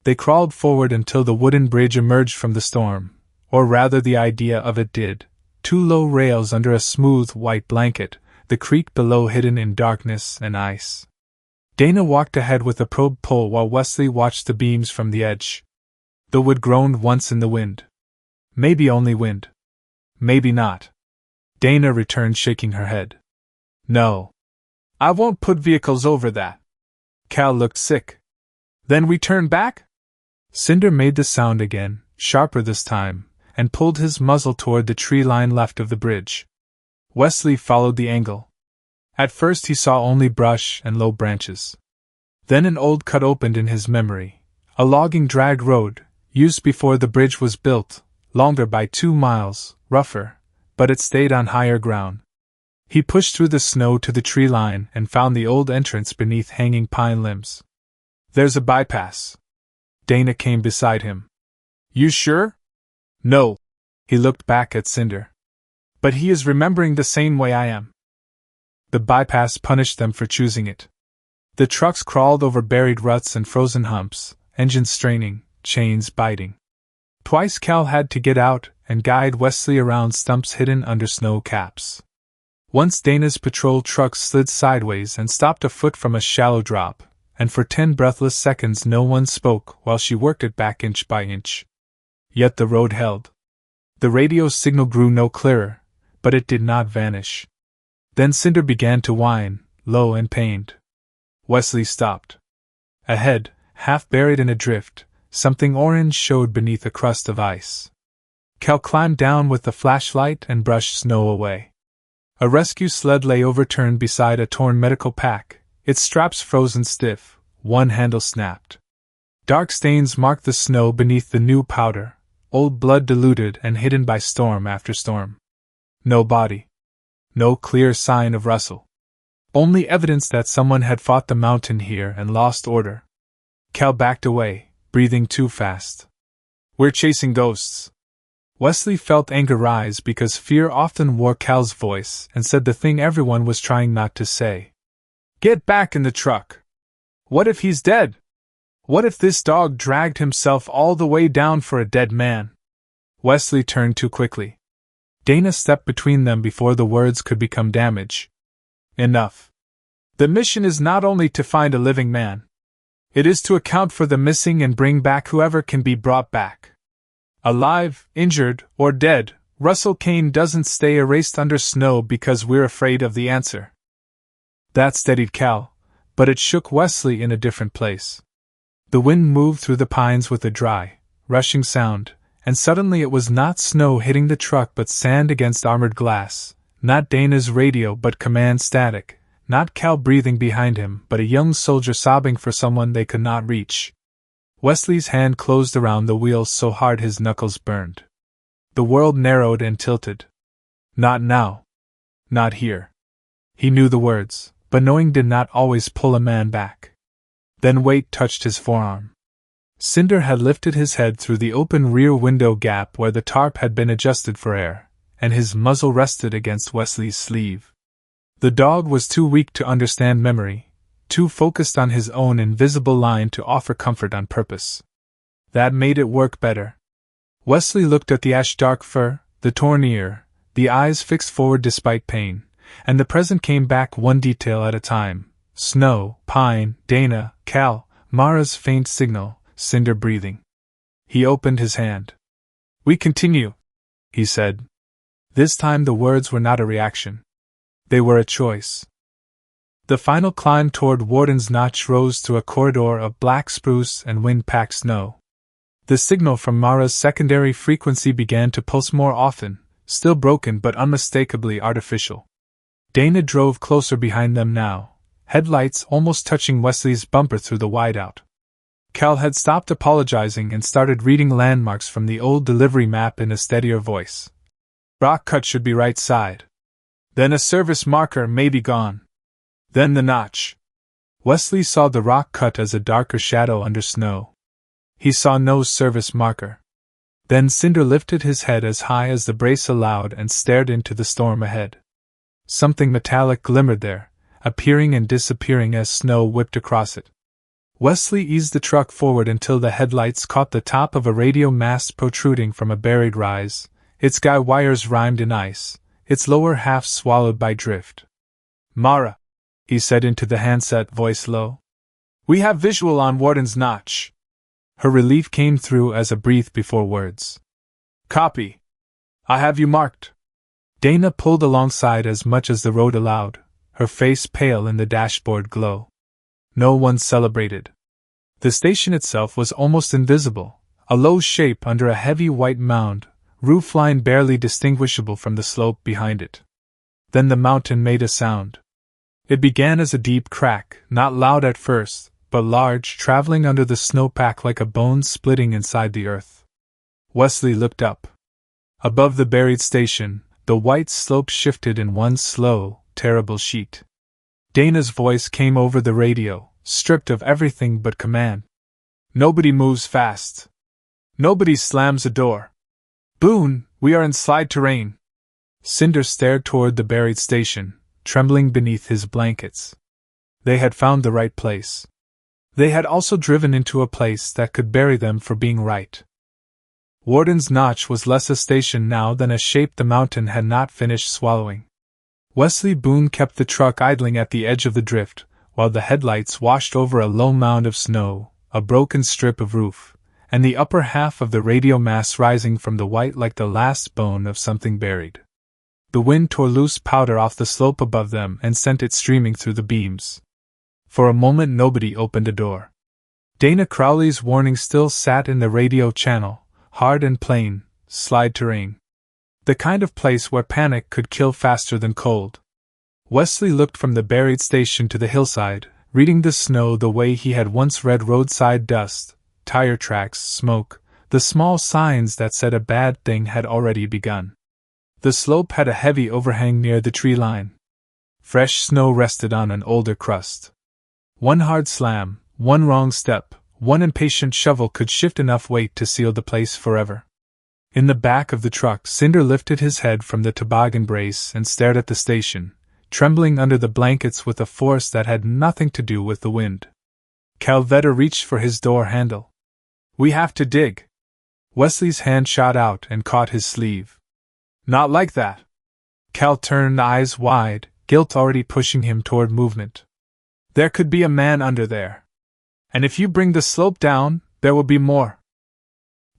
They crawled forward until the wooden bridge emerged from the storm, or rather the idea of it did. 2 low rails under a smooth white blanket, the creek below hidden in darkness and ice. Dana walked ahead with a probe pole while Wesley watched the beams from the edge. The wood groaned once in the wind. Maybe only wind. Maybe not. Dana returned, shaking her head. No. I won't put vehicles over that. Cal looked sick. Then we turn back? Cinder made the sound again, sharper this time, and pulled his muzzle toward the tree line left of the bridge. Wesley followed the angle. At first he saw only brush and low branches. Then an old cut opened in his memory, a logging drag road, used before the bridge was built, longer by 2 miles, rougher, but it stayed on higher ground. He pushed through the snow to the tree line and found the old entrance beneath hanging pine limbs. There's a bypass. Dana came beside him. You sure? No. He looked back at Cinder. But he is remembering the same way I am. The bypass punished them for choosing it. The trucks crawled over buried ruts and frozen humps, engines straining, chains biting. Twice Cal had to get out and guide Wesley around stumps hidden under snow caps. Once Dana's patrol truck slid sideways and stopped a foot from a shallow drop, and for 10 breathless seconds no one spoke while she worked it back inch by inch. Yet the road held. The radio signal grew no clearer, but it did not vanish. Then Cinder began to whine, low and pained. Wesley stopped. Ahead, half buried in a drift, something orange showed beneath a crust of ice. Cal climbed down with the flashlight and brushed snow away. A rescue sled lay overturned beside a torn medical pack, its straps frozen stiff, one handle snapped. Dark stains marked the snow beneath the new powder, old blood diluted and hidden by storm after storm. No body. No clear sign of Russell. Only evidence that someone had fought the mountain here and lost order. Cal backed away, breathing too fast. We're chasing ghosts. Wesley felt anger rise because fear often wore Cal's voice and said the thing everyone was trying not to say. Get back in the truck. What if he's dead? What if this dog dragged himself all the way down for a dead man? Wesley turned too quickly. Dana stepped between them before the words could become damage. Enough. The mission is not only to find a living man. It is to account for the missing and bring back whoever can be brought back. Alive, injured, or dead, Russell Kane doesn't stay erased under snow because we're afraid of the answer. That steadied Cal, but it shook Wesley in a different place. The wind moved through the pines with a dry, rushing sound, and suddenly it was not snow hitting the truck but sand against armored glass, not Dana's radio but command static, not Cal breathing behind him but a young soldier sobbing for someone they could not reach. Wesley's hand closed around the wheels so hard his knuckles burned. The world narrowed and tilted. Not now. Not here. He knew the words, but knowing did not always pull a man back. Then weight touched his forearm. Cinder had lifted his head through the open rear window gap where the tarp had been adjusted for air, and his muzzle rested against Wesley's sleeve. The dog was too weak to understand memory, too focused on his own invisible line to offer comfort on purpose. That made it work better. Wesley looked at the ash-dark fur, the torn ear, the eyes fixed forward despite pain, and the present came back one detail at a time. Snow, pine, Dana, Cal, Mara's faint signal, Cinder breathing. He opened his hand. "We continue," he said. This time the words were not a reaction. They were a choice. The final climb toward Warden's Notch rose to a corridor of black spruce and wind-packed snow. The signal from Mara's secondary frequency began to pulse more often, still broken but unmistakably artificial. Dana drove closer behind them now, headlights almost touching Wesley's bumper through the whiteout. Cal had stopped apologizing and started reading landmarks from the old delivery map in a steadier voice. Rock cut should be right side. Then a service marker may be gone. Then the notch. Wesley saw the rock cut as a darker shadow under snow. He saw no service marker. Then Cinder lifted his head as high as the brace allowed and stared into the storm ahead. Something metallic glimmered there, appearing and disappearing as snow whipped across it. Wesley eased the truck forward until the headlights caught the top of a radio mast protruding from a buried rise, its guy wires rimed in ice, its lower half swallowed by drift. "Mara," he said into the handset, voice low. "We have visual on Warden's Notch." Her relief came through as a breath before words. "Copy. I have you marked." Dana pulled alongside as much as the road allowed, her face pale in the dashboard glow. No one celebrated. The station itself was almost invisible, a low shape under a heavy white mound, roofline barely distinguishable from the slope behind it. Then the mountain made a sound. It began as a deep crack, not loud at first, but large, traveling under the snowpack like a bone splitting inside the earth. Wesley looked up. Above the buried station, the white slope shifted in one slow, terrible sheet. Dana's voice came over the radio, stripped of everything but command. "Nobody moves fast. Nobody slams a door. Boone, we are in slide terrain." Cinder stared toward the buried station, trembling beneath his blankets. They had found the right place. They had also driven into a place that could bury them for being right. Warden's Notch was less a station now than a shape the mountain had not finished swallowing. Wesley Boone kept the truck idling at the edge of the drift, while the headlights washed over a low mound of snow, a broken strip of roof, and the upper half of the radio mast rising from the white like the last bone of something buried. The wind tore loose powder off the slope above them and sent it streaming through the beams. For a moment nobody opened a door. Dana Crowley's warning still sat in the radio channel, hard and plain: slide terrain. The kind of place where panic could kill faster than cold. Wesley looked from the buried station to the hillside, reading the snow the way he had once read roadside dust, tire tracks, smoke, the small signs that said a bad thing had already begun. The slope had a heavy overhang near the tree line. Fresh snow rested on an older crust. One hard slam, one wrong step, one impatient shovel could shift enough weight to seal the place forever. In the back of the truck, Cinder lifted his head from the toboggan brace and stared at the station, trembling under the blankets with a force that had nothing to do with the wind. Calvetta reached for his door handle. "We have to dig." Wesley's hand shot out and caught his sleeve. "Not like that." Cal turned, eyes wide, guilt already pushing him toward movement. "There could be a man under there. And if you bring the slope down, there will be more."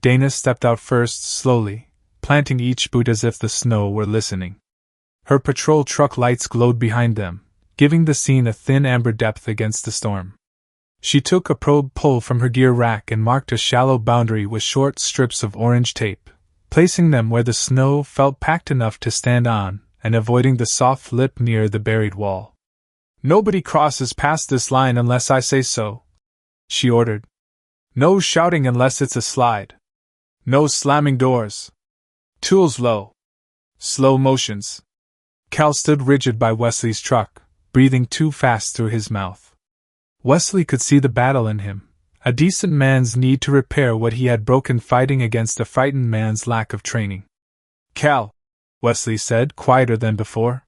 Dana stepped out first, slowly, planting each boot as if the snow were listening. Her patrol truck lights glowed behind them, giving the scene a thin amber depth against the storm. She took a probe pull from her gear rack and marked a shallow boundary with short strips of orange tape, placing them where the snow felt packed enough to stand on, and avoiding the soft lip near the buried wall. "Nobody crosses past this line unless I say so," she ordered. "No shouting unless it's a slide. No slamming doors. Tools low. Slow motions." Cal stood rigid by Wesley's truck, breathing too fast through his mouth. Wesley could see the battle in him, a decent man's need to repair what he had broken fighting against a frightened man's lack of training. "Cal," Wesley said, quieter than before.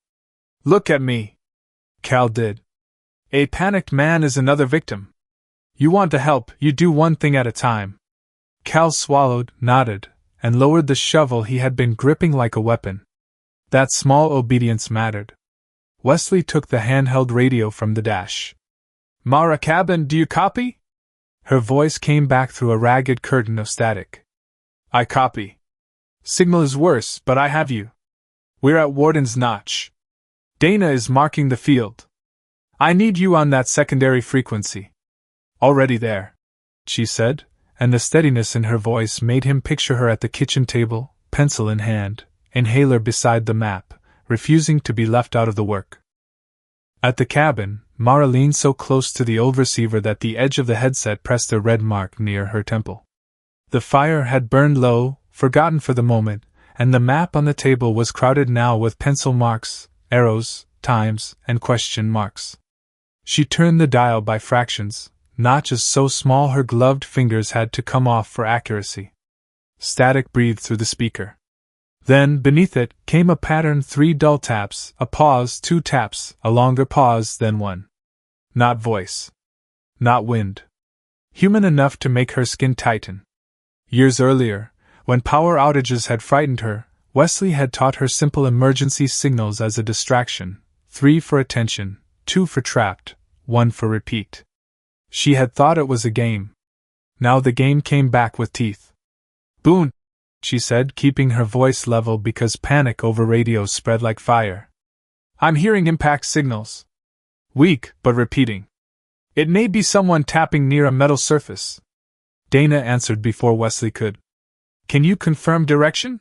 "Look at me." Cal did. "A panicked man is another victim. You want to help, you do one thing at a time." Cal swallowed, nodded, and lowered the shovel he had been gripping like a weapon. That small obedience mattered. Wesley took the handheld radio from the dash. "Mara cabin, do you copy?" Her voice came back through a ragged curtain of static. I copy. Signal is worse, but I have you. We're at Warden's Notch. Dana is marking the field. I need you on that secondary frequency. Already there, she said, and the steadiness in her voice made him picture her at the kitchen table, pencil in hand, inhaler beside the map, refusing to be left out of the work. At the cabin, Mara leaned so close to the old receiver that the edge of the headset pressed a red mark near her temple. The fire had burned low, forgotten for the moment, and the map on the table was crowded now with pencil marks, arrows, times, and question marks. She turned the dial by fractions, notches so small her gloved fingers had to come off for accuracy. Static breathed through the speaker. Then, beneath it, came a pattern: 3 dull taps, a pause, 2 taps, a longer pause, then 1. Not voice. Not wind. Human enough to make her skin tighten. Years earlier, when power outages had frightened her, Wesley had taught her simple emergency signals as a distraction: 3 for attention, 2 for trapped, 1 for repeat. She had thought it was a game. Now the game came back with teeth. Boone, she said, keeping her voice level because panic over radio spread like fire. I'm hearing impact signals. Weak, but repeating. It may be someone tapping near a metal surface. Dana answered before Wesley could. Can you confirm direction?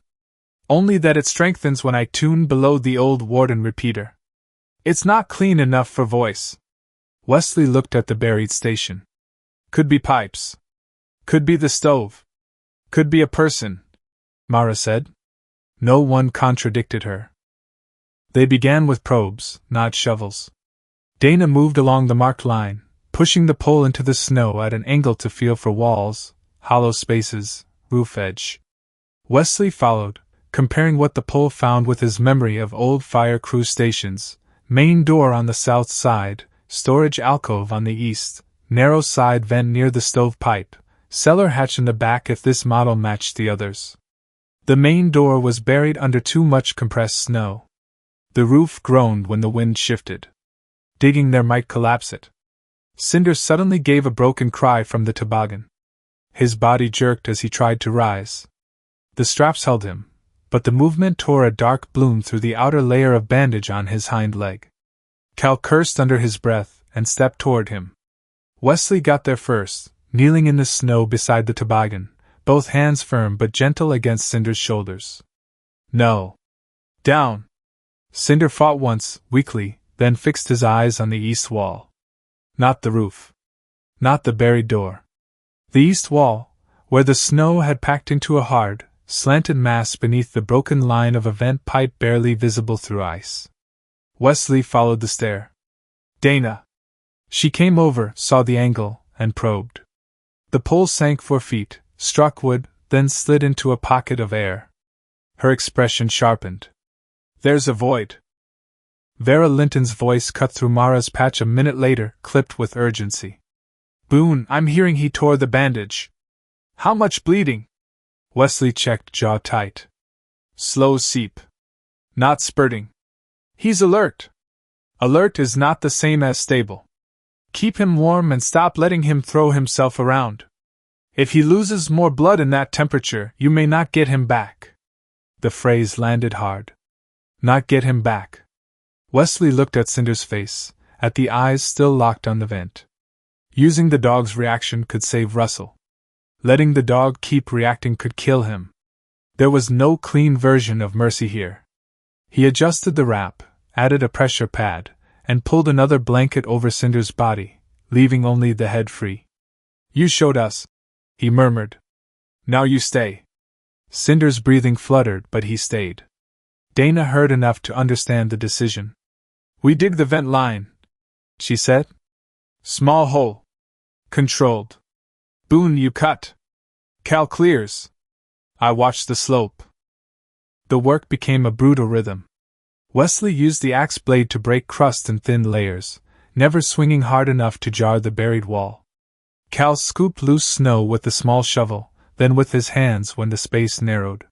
Only that it strengthens when I tune below the old Warden repeater. It's not clean enough for voice. Wesley looked at the buried station. Could be pipes. Could be the stove. Could be a person, Mara said. No one contradicted her. They began with probes, not shovels. Dana moved along the marked line, pushing the pole into the snow at an angle to feel for walls, hollow spaces, roof edge. Wesley followed, comparing what the pole found with his memory of old fire crew stations: main door on the south side, storage alcove on the east, narrow side vent near the stovepipe, cellar hatch in the back if this model matched the others. The main door was buried under too much compressed snow. The roof groaned when the wind shifted. Digging there might collapse it. Cinder suddenly gave a broken cry from the toboggan. His body jerked as he tried to rise. The straps held him, but the movement tore a dark bloom through the outer layer of bandage on his hind leg. Cal cursed under his breath and stepped toward him. Wesley got there first, kneeling in the snow beside the toboggan, both hands firm but gentle against Cinder's shoulders. No. Down. Cinder fought once, weakly, then fixed his eyes on the east wall. Not the roof. Not the buried door. The east wall, where the snow had packed into a hard, slanted mass beneath the broken line of a vent pipe barely visible through ice. Wesley followed the stair. Dana. She came over, saw the angle, and probed. The pole sank 4 feet, struck wood, then slid into a pocket of air. Her expression sharpened. There's a void. Vera Linton's voice cut through Mara's patch a minute later, clipped with urgency. Boone, I'm hearing he tore the bandage. How much bleeding? Wesley checked, jaw tight. Slow seep. Not spurting. He's alert. Alert is not the same as stable. Keep him warm and stop letting him throw himself around. If he loses more blood in that temperature, you may not get him back. The phrase landed hard. Not get him back. Wesley looked at Cinder's face, at the eyes still locked on the vent. Using the dog's reaction could save Russell. Letting the dog keep reacting could kill him. There was no clean version of mercy here. He adjusted the wrap, added a pressure pad, and pulled another blanket over Cinder's body, leaving only the head free. You showed us, he murmured. Now you stay. Cinder's breathing fluttered, but he stayed. Dana heard enough to understand the decision. We dig the vent line, she said. Small hole. Controlled. Boone, you cut. Cal clears. I watched the slope. The work became a brutal rhythm. Wesley used the axe blade to break crust in thin layers, never swinging hard enough to jar the buried wall. Cal scooped loose snow with the small shovel, then with his hands when the space narrowed.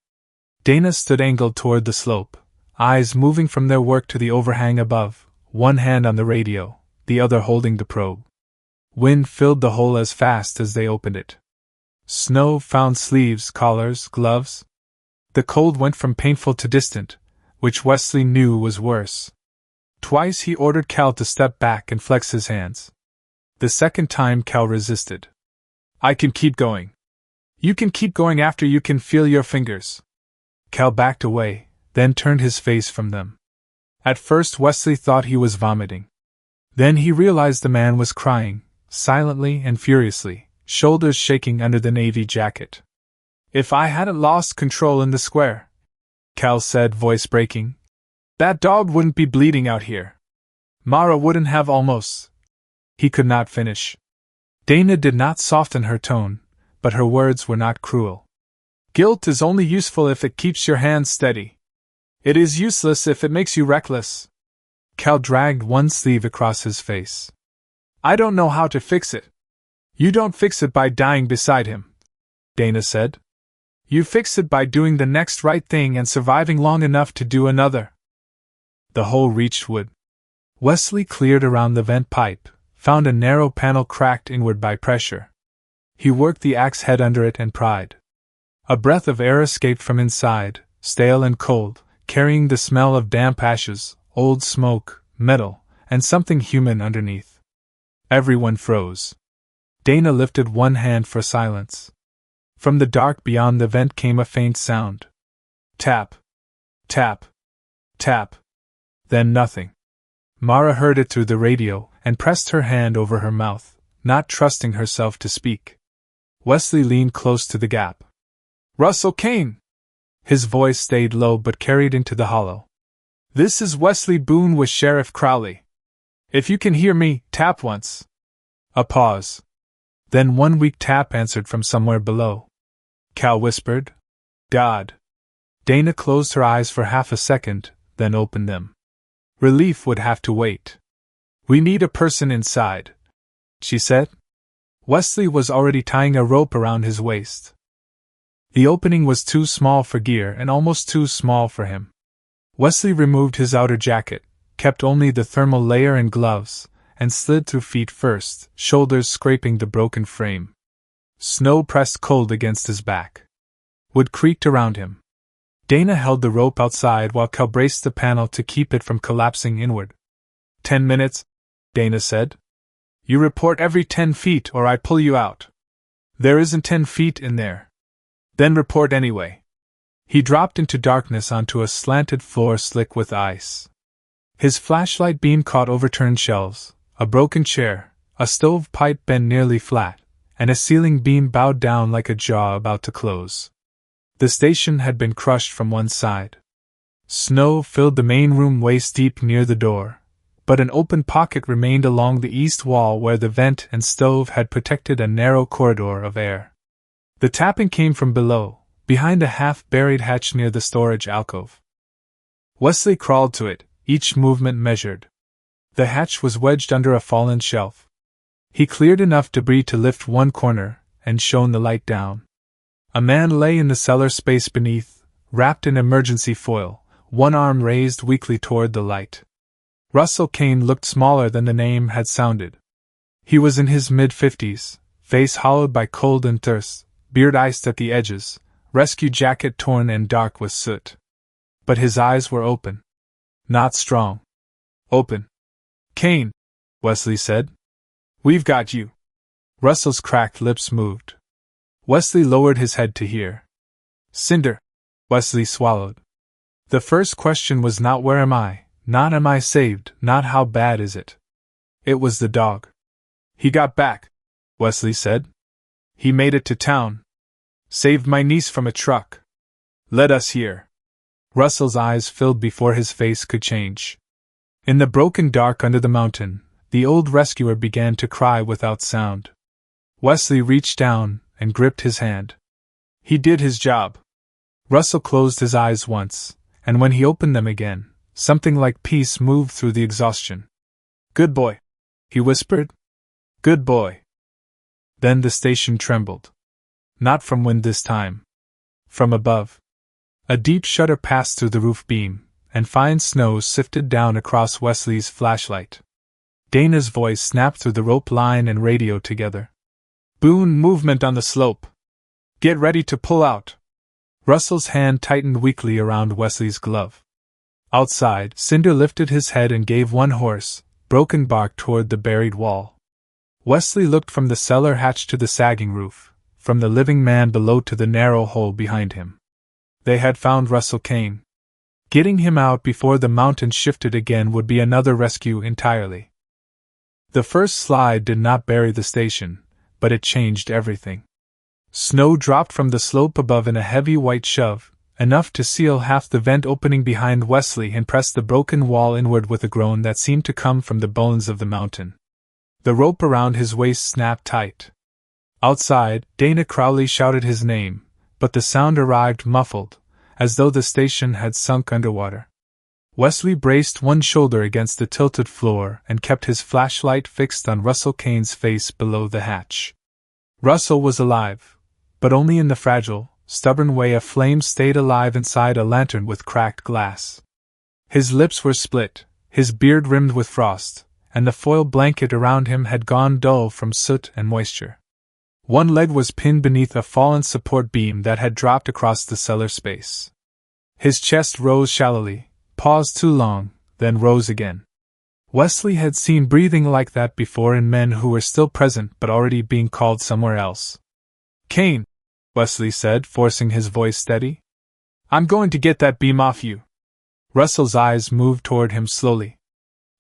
Dana stood angled toward the slope, eyes moving from their work to the overhang above, one hand on the radio, the other holding the probe. Wind filled the hole as fast as they opened it. Snow found sleeves, collars, gloves. The cold went from painful to distant, which Wesley knew was worse. Twice he ordered Cal to step back and flex his hands. The second time Cal resisted. "I can keep going." "You can keep going after you can feel your fingers." Cal backed away, then turned his face from them. At first Wesley thought he was vomiting. Then he realized the man was crying, silently and furiously, shoulders shaking under the navy jacket. "If I hadn't lost control in the square," Cal said, voice breaking, "that dog wouldn't be bleeding out here. Mara wouldn't have almost—" He could not finish. Dana did not soften her tone, but her words were not cruel. "Guilt is only useful if it keeps your hands steady. It is useless if it makes you reckless." Cal dragged one sleeve across his face. "I don't know how to fix it." "You don't fix it by dying beside him," Dana said. "You fix it by doing the next right thing and surviving long enough to do another." The hole reached wood. Wesley cleared around the vent pipe, found a narrow panel cracked inward by pressure. He worked the axe head under it and pried. A breath of air escaped from inside, stale and cold, carrying the smell of damp ashes, old smoke, metal, and something human underneath. Everyone froze. Dana lifted one hand for silence. From the dark beyond the vent came a faint sound. Tap. Tap. Tap. Then nothing. Mara heard it through the radio and pressed her hand over her mouth, not trusting herself to speak. Wesley leaned close to the gap. "Russell Kane!" His voice stayed low but carried into the hollow. "This is Wesley Boone with Sheriff Crowley. If you can hear me, tap once." A pause. Then one weak tap answered from somewhere below. Cal whispered, "God." Dana closed her eyes for half a second, then opened them. Relief would have to wait. "We need a person inside," she said. Wesley was already tying a rope around his waist. The opening was too small for gear and almost too small for him. Wesley removed his outer jacket, kept only the thermal layer and gloves, and slid through feet first, shoulders scraping the broken frame. Snow pressed cold against his back. Wood creaked around him. Dana held the rope outside while Cal braced the panel to keep it from collapsing inward. 10 minutes, Dana said. "You report every 10 feet or I pull you out." "There isn't 10 feet in there." "Then report anyway." He dropped into darkness onto a slanted floor slick with ice. His flashlight beam caught overturned shelves, a broken chair, a stovepipe bent nearly flat, and a ceiling beam bowed down like a jaw about to close. The station had been crushed from one side. Snow filled the main room waist deep near the door, but an open pocket remained along the east wall where the vent and stove had protected a narrow corridor of air. The tapping came from below, behind a half-buried hatch near the storage alcove. Wesley crawled to it, each movement measured. The hatch was wedged under a fallen shelf. He cleared enough debris to lift one corner, and shone the light down. A man lay in the cellar space beneath, wrapped in emergency foil, one arm raised weakly toward the light. Russell Kane looked smaller than the name had sounded. He was in his mid-50s, face hollowed by cold and thirst, beard iced at the edges, rescue jacket torn and dark with soot. But his eyes were open. Not strong. Open. "Kane," Wesley said. "We've got you." Russell's cracked lips moved. Wesley lowered his head to hear. "Cinder," Wesley swallowed. The first question was not where am I, not am I saved, not how bad is it. It was the dog. "He got back," Wesley said. "He made it to town. Saved my niece from a truck. Led us here." Russell's eyes filled before his face could change. In the broken dark under the mountain, the old rescuer began to cry without sound. Wesley reached down and gripped his hand. He did his job. Russell closed his eyes once, and when he opened them again, something like peace moved through the exhaustion. "Good boy," he whispered. "Good boy." Then the station trembled. Not from wind this time. From above. A deep shudder passed through the roof beam, and fine snow sifted down across Wesley's flashlight. Dana's voice snapped through the rope line and radio together. Boone, movement on the slope. Get ready to pull out. Russell's hand tightened weakly around Wesley's glove. Outside, Cinder lifted his head and gave one hoarse, broken bark toward the buried wall. Wesley looked from the cellar hatch to the sagging roof, from the living man below to the narrow hole behind him. They had found Russell Kane. Getting him out before the mountain shifted again would be another rescue entirely. The first slide did not bury the station, but it changed everything. Snow dropped from the slope above in a heavy white shove, enough to seal half the vent opening behind Wesley and press the broken wall inward with a groan that seemed to come from the bones of the mountain. The rope around his waist snapped tight. Outside, Dana Crowley shouted his name, but the sound arrived muffled, as though the station had sunk underwater. Wesley braced one shoulder against the tilted floor and kept his flashlight fixed on Russell Kane's face below the hatch. Russell was alive, but only in the fragile, stubborn way a flame stayed alive inside a lantern with cracked glass. His lips were split, his beard rimmed with frost, and the foil blanket around him had gone dull from soot and moisture. One leg was pinned beneath a fallen support beam that had dropped across the cellar space. His chest rose shallowly, paused too long, then rose again. Wesley had seen breathing like that before in men who were still present but already being called somewhere else. Kane, Wesley said, forcing his voice steady. I'm going to get that beam off you. Russell's eyes moved toward him slowly.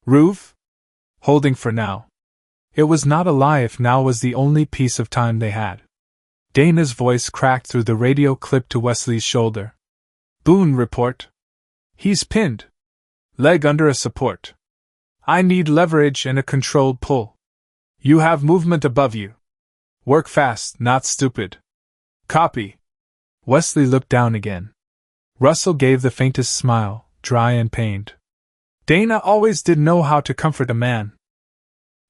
Roof? Holding for now. It was not a lie if now was the only piece of time they had. Dana's voice cracked through the radio clip to Wesley's shoulder. Boone, report. He's pinned. Leg under a support. I need leverage and a controlled pull. You have movement above you. Work fast, not stupid. Copy. Wesley looked down again. Russell gave the faintest smile, dry and pained. Dana always did know how to comfort a man.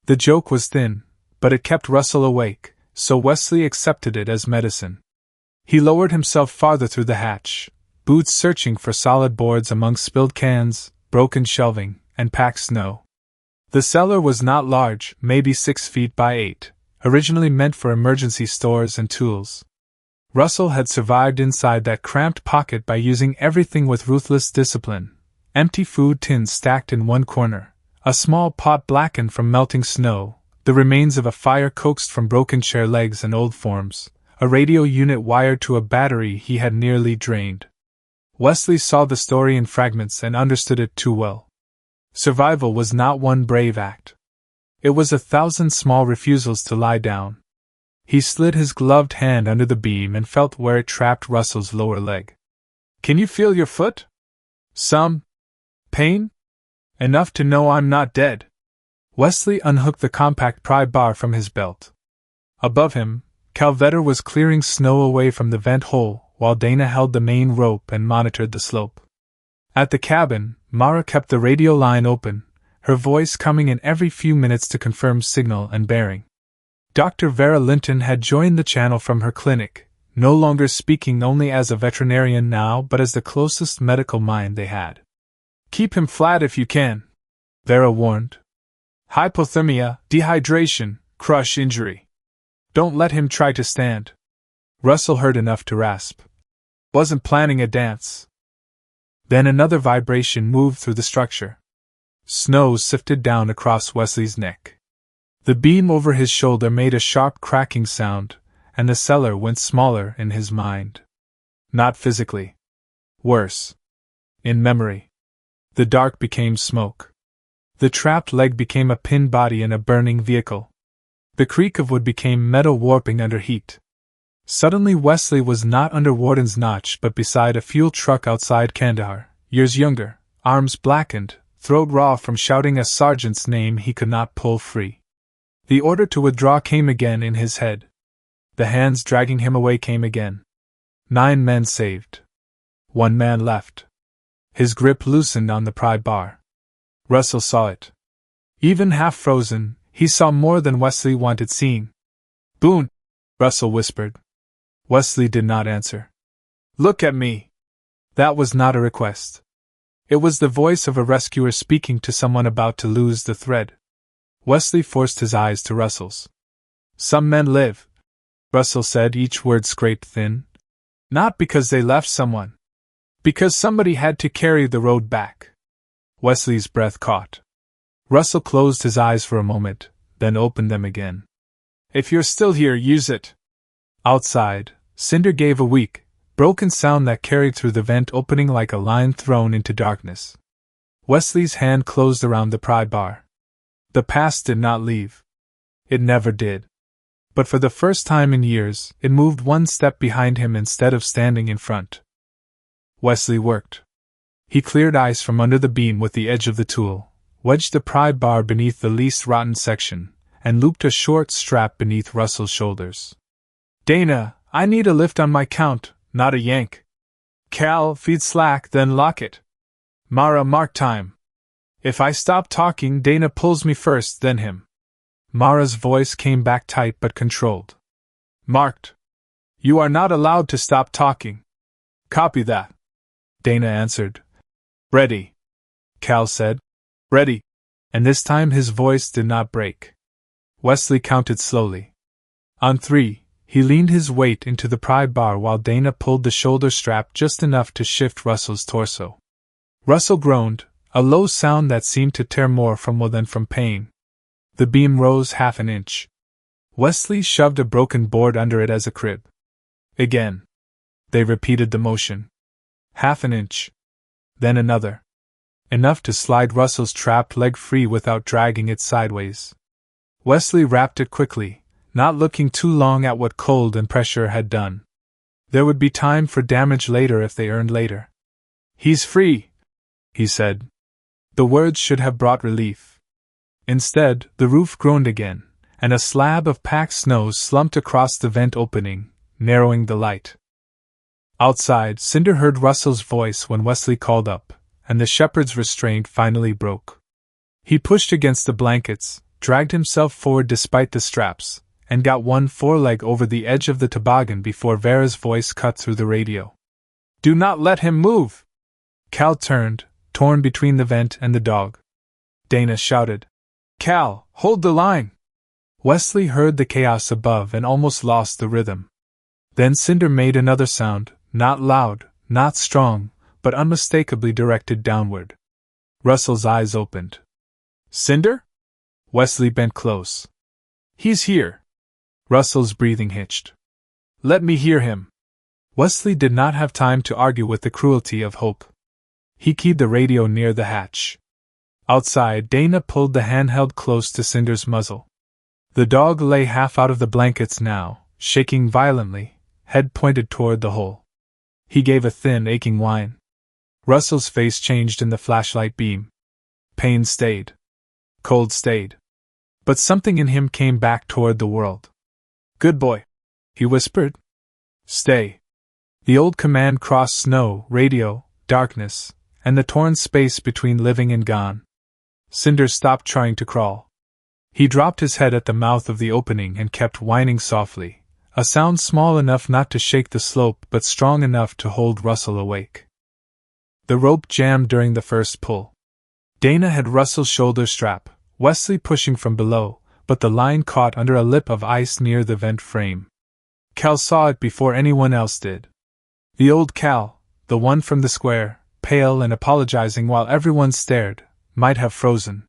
The joke was thin, but it kept Russell awake, so Wesley accepted it as medicine. He lowered himself farther through the hatch, boots searching for solid boards among spilled cans, broken shelving, and packed snow. The cellar was not large, maybe 6 feet by 8, originally meant for emergency stores and tools. Russell had survived inside that cramped pocket by using everything with ruthless discipline. Empty food tins stacked in one corner, a small pot blackened from melting snow, the remains of a fire coaxed from broken chair legs and old forms, a radio unit wired to a battery he had nearly drained. Wesley saw the story in fragments and understood it too well. Survival was not one brave act. It was 1,000 small refusals to lie down. He slid his gloved hand under the beam and felt where it trapped Russell's lower leg. Can you feel your foot? Some pain? Enough to know I'm not dead. Wesley unhooked the compact pry bar from his belt. Above him, Calvetter was clearing snow away from the vent hole, while Dana held the main rope and monitored the slope. At the cabin, Mara kept the radio line open, her voice coming in every few minutes to confirm signal and bearing. Dr. Vera Linton had joined the channel from her clinic, no longer speaking only as a veterinarian now but as the closest medical mind they had. Keep him flat if you can, Vera warned. Hypothermia, dehydration, crush injury. Don't let him try to stand. Russell heard enough to rasp. Wasn't planning a dance. Then another vibration moved through the structure. Snow sifted down across Wesley's neck. The beam over his shoulder made a sharp cracking sound, and the cellar went smaller in his mind. Not physically. Worse. In memory. The dark became smoke. The trapped leg became a pinned body in a burning vehicle. The creak of wood became metal warping under heat. Suddenly Wesley was not under Warden's notch but beside a fuel truck outside Kandahar, years younger, arms blackened, throat raw from shouting a sergeant's name he could not pull free. The order to withdraw came again in his head. The hands dragging him away came again. 9 men saved. 1 man left. His grip loosened on the pry bar. Russell saw it. Even half frozen, he saw more than Wesley wanted seeing. Boone, Russell whispered. Wesley did not answer. Look at me. That was not a request. It was the voice of a rescuer speaking to someone about to lose the thread. Wesley forced his eyes to Russell's. Some men live, Russell said, each word scraped thin. Not because they left someone. Because somebody had to carry the road back. Wesley's breath caught. Russell closed his eyes for a moment, then opened them again. If you're still here, use it. Outside, Cinder gave a weak, broken sound that carried through the vent opening like a line thrown into darkness. Wesley's hand closed around the pry bar. The past did not leave. It never did. But for the first time in years, it moved one step behind him instead of standing in front. Wesley worked. He cleared ice from under the beam with the edge of the tool, wedged the pry bar beneath the least rotten section, and looped a short strap beneath Russell's shoulders. Dana, I need a lift on my count, not a yank. Cal, feed slack, then lock it. Mara, mark time. If I stop talking, Dana pulls me first, then him. Mara's voice came back tight but controlled. Marked. You are not allowed to stop talking. Copy that. Dana answered. Ready. Cal said. Ready. And this time his voice did not break. Wesley counted slowly. On 3, he leaned his weight into the pry bar while Dana pulled the shoulder strap just enough to shift Russell's torso. Russell groaned, a low sound that seemed to tear more from will than from pain. The beam rose half an inch. Wesley shoved a broken board under it as a crib. Again. They repeated the motion. Half an inch. Then another. Enough to slide Russell's trapped leg free without dragging it sideways. Wesley wrapped it quickly, not looking too long at what cold and pressure had done. There would be time for damage later if they earned later. He's free, he said. The words should have brought relief. Instead, the roof groaned again, and a slab of packed snow slumped across the vent opening, narrowing the light. Outside, Cinder heard Russell's voice when Wesley called up, and the shepherd's restraint finally broke. He pushed against the blankets, dragged himself forward despite the straps, and got one foreleg over the edge of the toboggan before Vera's voice cut through the radio. Do not let him move! Cal turned, torn between the vent and the dog. Dana shouted. Cal, hold the line! Wesley heard the chaos above and almost lost the rhythm. Then Cinder made another sound, not loud, not strong, but unmistakably directed downward. Russell's eyes opened. Cinder? Wesley bent close. He's here. Russell's breathing hitched. Let me hear him. Wesley did not have time to argue with the cruelty of hope. He keyed the radio near the hatch. Outside, Dana pulled the handheld close to Cinder's muzzle. The dog lay half out of the blankets now, shaking violently, head pointed toward the hole. He gave a thin, aching whine. Russell's face changed in the flashlight beam. Pain stayed. Cold stayed. But something in him came back toward the world. Good boy, he whispered. Stay. The old command crossed snow, radio, darkness, and the torn space between living and gone. Cinder stopped trying to crawl. He dropped his head at the mouth of the opening and kept whining softly, a sound small enough not to shake the slope but strong enough to hold Russell awake. The rope jammed during the first pull. Dana had Russell's shoulder strap, Wesley pushing from below, but the line caught under a lip of ice near the vent frame. Cal saw it before anyone else did. The old Cal, the one from the square, pale and apologizing while everyone stared, might have frozen.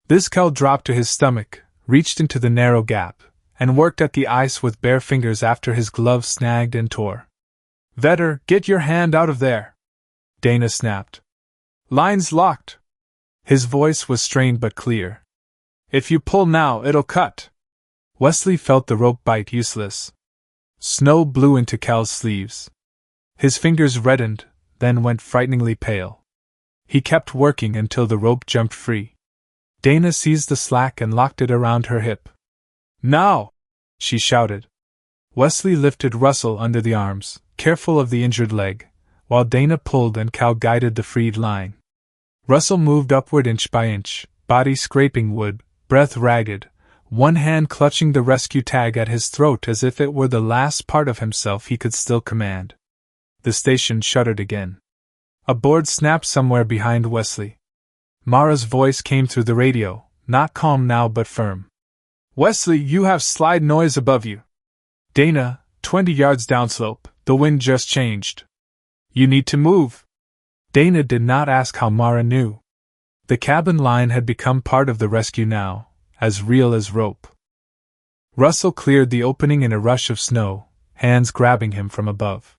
This Cal dropped to his stomach, reached into the narrow gap, and worked at the ice with bare fingers after his glove snagged and tore. Vetter, get your hand out of there! Dana snapped. Line's locked! His voice was strained but clear. If you pull now, it'll cut! Wesley felt the rope bite useless. Snow blew into Cal's sleeves. His fingers reddened, then went frighteningly pale. He kept working until the rope jumped free. Dana seized the slack and locked it around her hip. Now! She shouted. Wesley lifted Russell under the arms, careful of the injured leg, while Dana pulled and Cal guided the freed line. Russell moved upward inch by inch, body scraping wood, breath ragged, one hand clutching the rescue tag at his throat as if it were the last part of himself he could still command. The station shuddered again. A board snapped somewhere behind Wesley. Mara's voice came through the radio, not calm now but firm. Wesley, you have slight noise above you. Dana, 20 yards downslope, the wind just changed. You need to move. Dana did not ask how Mara knew. The cabin line had become part of the rescue now, as real as rope. Russell cleared the opening in a rush of snow, hands grabbing him from above.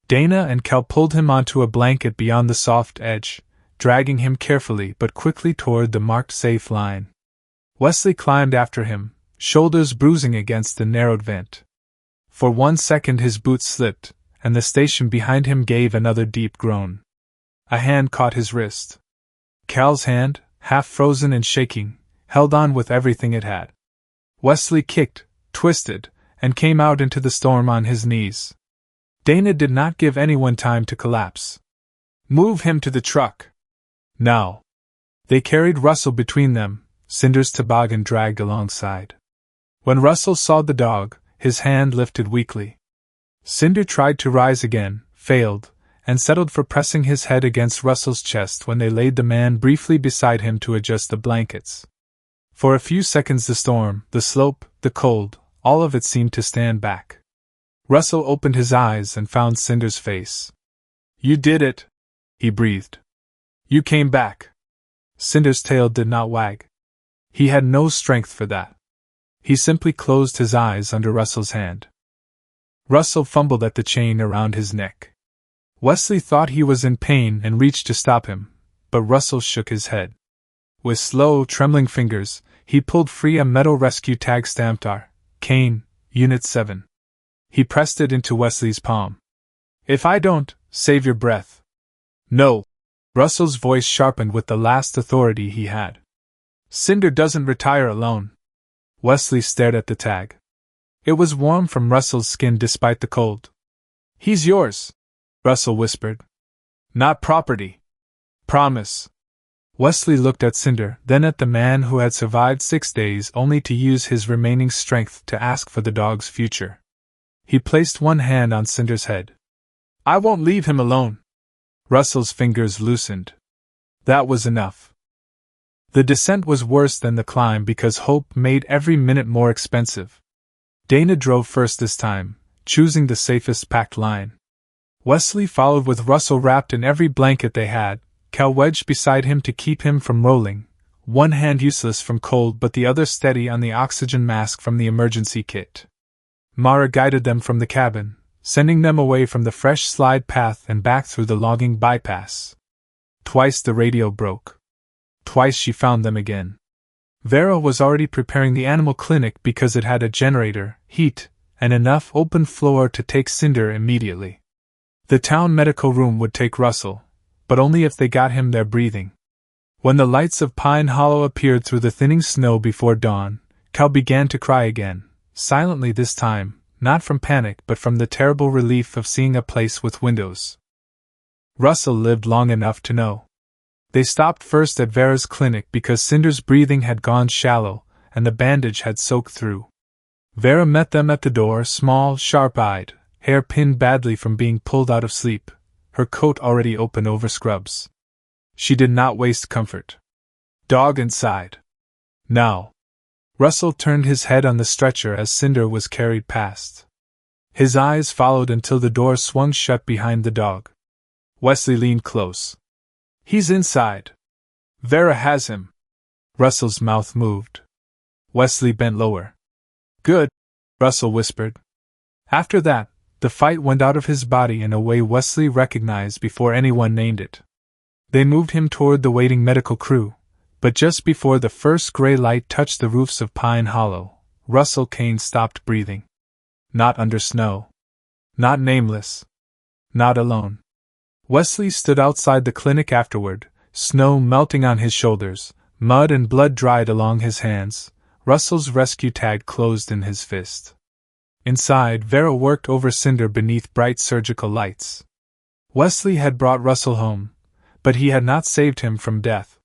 Dana and Cal pulled him onto a blanket beyond the soft edge, dragging him carefully but quickly toward the marked safe line. Wesley climbed after him, shoulders bruising against the narrowed vent. For 1 second his boots slipped, and the station behind him gave another deep groan. A hand caught his wrist. Cal's hand, half frozen and shaking, held on with everything it had. Wesley kicked, twisted, and came out into the storm on his knees. Dana did not give anyone time to collapse. Move him to the truck. Now. They carried Russell between them, Cinder's toboggan dragged alongside. When Russell saw the dog, his hand lifted weakly. Cinder tried to rise again, failed, and settled for pressing his head against Russell's chest when they laid the man briefly beside him to adjust the blankets. For a few seconds the storm, the slope, the cold, all of it seemed to stand back. Russell opened his eyes and found Cinder's face. You did it, he breathed. You came back. Cinder's tail did not wag. He had no strength for that. He simply closed his eyes under Russell's hand. Russell fumbled at the chain around his neck. Wesley thought he was in pain and reached to stop him, but Russell shook his head. With slow, trembling fingers, he pulled free a metal rescue tag stamped R. Kane, Unit 7. He pressed it into Wesley's palm. If I don't, save your breath. No. Russell's voice sharpened with the last authority he had. Cinder doesn't retire alone. Wesley stared at the tag. It was warm from Russell's skin despite the cold. He's yours, Russell whispered. Not property. Promise. Wesley looked at Cinder, then at the man who had survived 6 days only to use his remaining strength to ask for the dog's future. He placed one hand on Cinder's head. I won't leave him alone. Russell's fingers loosened. That was enough. The descent was worse than the climb because hope made every minute more expensive. Dana drove first this time, choosing the safest packed line. Wesley followed with Russell wrapped in every blanket they had, Cal wedged beside him to keep him from rolling, one hand useless from cold but the other steady on the oxygen mask from the emergency kit. Mara guided them from the cabin, sending them away from the fresh slide path and back through the logging bypass. Twice the radio broke. Twice she found them again. Vera was already preparing the animal clinic because it had a generator, heat, and enough open floor to take Cinder immediately. The town medical room would take Russell, but only if they got him there breathing. When the lights of Pine Hollow appeared through the thinning snow before dawn, Cal began to cry again, silently this time, not from panic but from the terrible relief of seeing a place with windows. Russell lived long enough to know. They stopped first at Vera's clinic because Cinder's breathing had gone shallow, and the bandage had soaked through. Vera met them at the door, small, sharp-eyed, hair pinned badly from being pulled out of sleep, her coat already open over scrubs. She did not waste comfort. Dog inside. Now. Russell turned his head on the stretcher as Cinder was carried past. His eyes followed until the door swung shut behind the dog. Wesley leaned close. He's inside. Vera has him. Russell's mouth moved. Wesley bent lower. Good, Russell whispered. After that, the fight went out of his body in a way Wesley recognized before anyone named it. They moved him toward the waiting medical crew, but just before the first gray light touched the roofs of Pine Hollow, Russell Kane stopped breathing. Not under snow. Not nameless. Not alone. Wesley stood outside the clinic afterward, snow melting on his shoulders, mud and blood dried along his hands, Russell's rescue tag closed in his fist. Inside, Vera worked over Cinder beneath bright surgical lights. Wesley had brought Russell home, but he had not saved him from death.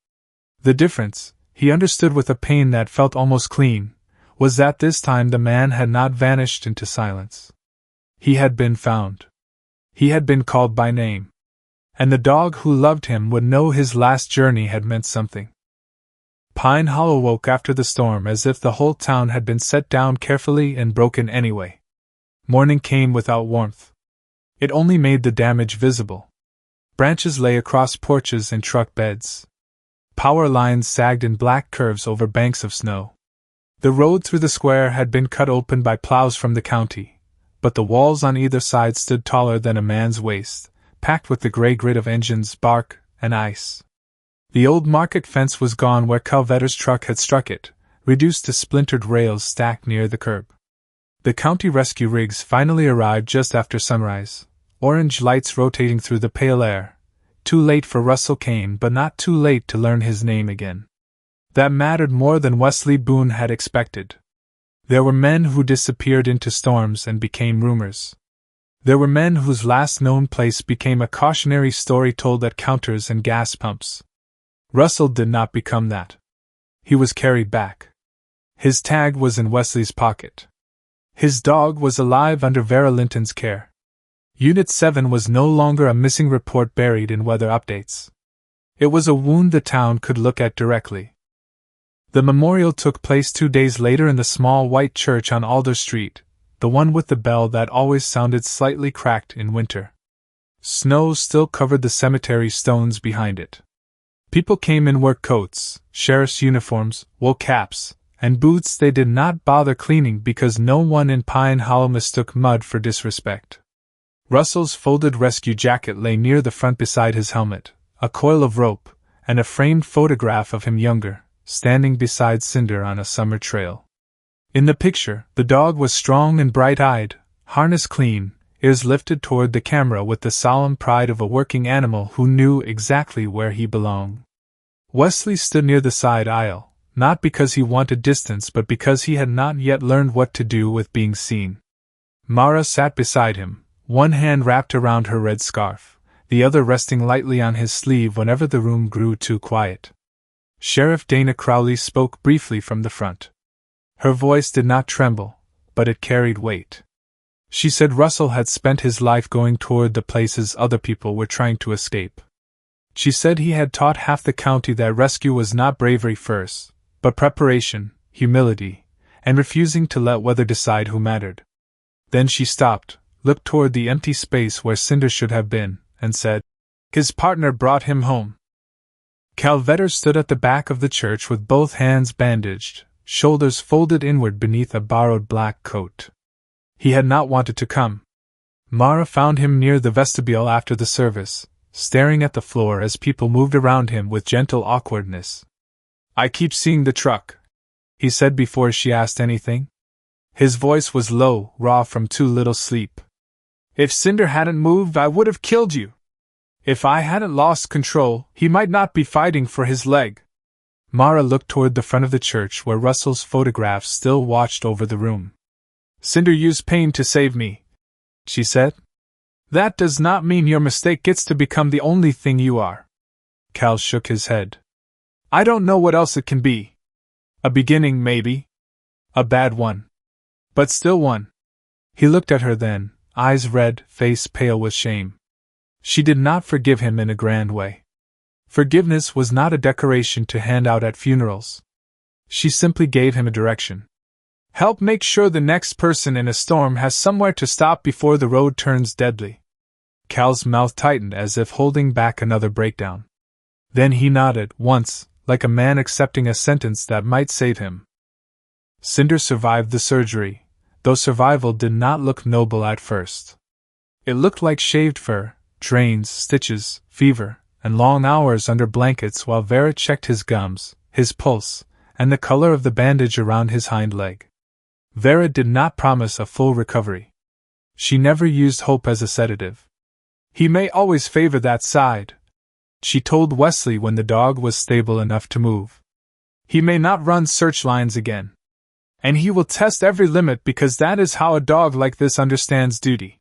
The difference, he understood with a pain that felt almost clean, was that this time the man had not vanished into silence. He had been found. He had been called by name. And the dog who loved him would know his last journey had meant something. Pine Hollow woke after the storm as if the whole town had been set down carefully and broken anyway. Morning came without warmth. It only made the damage visible. Branches lay across porches and truck beds. Power lines sagged in black curves over banks of snow. The road through the square had been cut open by plows from the county, but the walls on either side stood taller than a man's waist, packed with the gray grit of engines, bark, and ice. The old market fence was gone where Calvetter's truck had struck it, reduced to splintered rails stacked near the curb. The county rescue rigs finally arrived just after sunrise, orange lights rotating through the pale air, too late for Russell Kane but not too late to learn his name again. That mattered more than Wesley Boone had expected. There were men who disappeared into storms and became rumors. There were men whose last known place became a cautionary story told at counters and gas pumps. Russell did not become that. He was carried back. His tag was in Wesley's pocket. His dog was alive under Vera Linton's care. Unit 7 was no longer a missing report buried in weather updates. It was a wound the town could look at directly. The memorial took place 2 days later in the small white church on Alder Street, the one with the bell that always sounded slightly cracked in winter. Snow still covered the cemetery stones behind it. People came in work coats, sheriff's uniforms, wool caps, and boots they did not bother cleaning because no one in Pine Hollow mistook mud for disrespect. Russell's folded rescue jacket lay near the front beside his helmet, a coil of rope, and a framed photograph of him younger, standing beside Cinder on a summer trail. In the picture, the dog was strong and bright-eyed, harness clean, ears lifted toward the camera with the solemn pride of a working animal who knew exactly where he belonged. Wesley stood near the side aisle, not because he wanted distance but because he had not yet learned what to do with being seen. Mara sat beside him, one hand wrapped around her red scarf, the other resting lightly on his sleeve whenever the room grew too quiet. Sheriff Dana Crowley spoke briefly from the front. Her voice did not tremble, but it carried weight. She said Russell had spent his life going toward the places other people were trying to escape. She said he had taught half the county that rescue was not bravery first, but preparation, humility, and refusing to let weather decide who mattered. Then she stopped, looked toward the empty space where Cinder should have been, and said, "His partner brought him home." Calvetter stood at the back of the church with both hands bandaged, shoulders folded inward beneath a borrowed black coat. He had not wanted to come. Mara found him near the vestibule after the service, staring at the floor as people moved around him with gentle awkwardness. "I keep seeing the truck," he said before she asked anything. His voice was low, raw from too little sleep. "If Cinder hadn't moved, I would have killed you. If I hadn't lost control, he might not be fighting for his leg." Mara looked toward the front of the church where Russell's photograph still watched over the room. "Cinder used pain to save me," she said. "That does not mean your mistake gets to become the only thing you are." Cal shook his head. "I don't know what else it can be. A beginning, maybe. A bad one. But still one." He looked at her then, eyes red, face pale with shame. She did not forgive him in a grand way. Forgiveness was not a decoration to hand out at funerals. She simply gave him a direction. "Help make sure the next person in a storm has somewhere to stop before the road turns deadly." Cal's mouth tightened as if holding back another breakdown. Then he nodded, once, like a man accepting a sentence that might save him. Cinder survived the surgery, though survival did not look noble at first. It looked like shaved fur, drains, stitches, fever, and long hours under blankets while Vera checked his gums, his pulse, and the color of the bandage around his hind leg. Vera did not promise a full recovery. She never used hope as a sedative. "He may always favor that side," she told Wesley when the dog was stable enough to move. "He may not run search lines again. And he will test every limit because that is how a dog like this understands duty.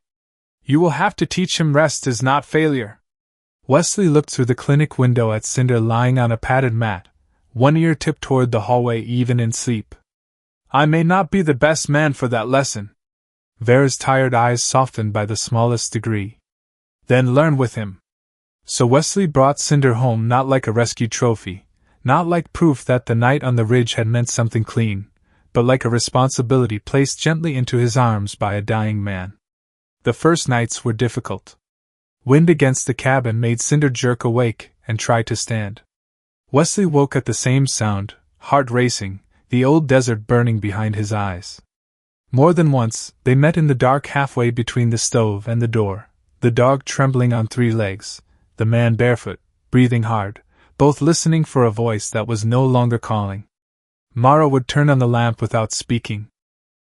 You will have to teach him rest is not failure." Wesley looked through the clinic window at Cinder lying on a padded mat, one ear tipped toward the hallway even in sleep. "I may not be the best man for that lesson." Vera's tired eyes softened by the smallest degree. "Then learn with him." So Wesley brought Cinder home not like a rescue trophy, Not like proof that the night on the ridge had meant something clean, but like a responsibility placed gently into his arms by a dying man. The first nights were difficult. Wind against the cabin made Cinder jerk awake and try to stand. Wesley woke at the same sound, heart racing, the old desert burning behind his eyes. More than once, they met in the dark halfway between the stove and the door, the dog trembling on 3 legs, the man barefoot, breathing hard, both listening for a voice that was no longer calling. Mara would turn on the lamp without speaking.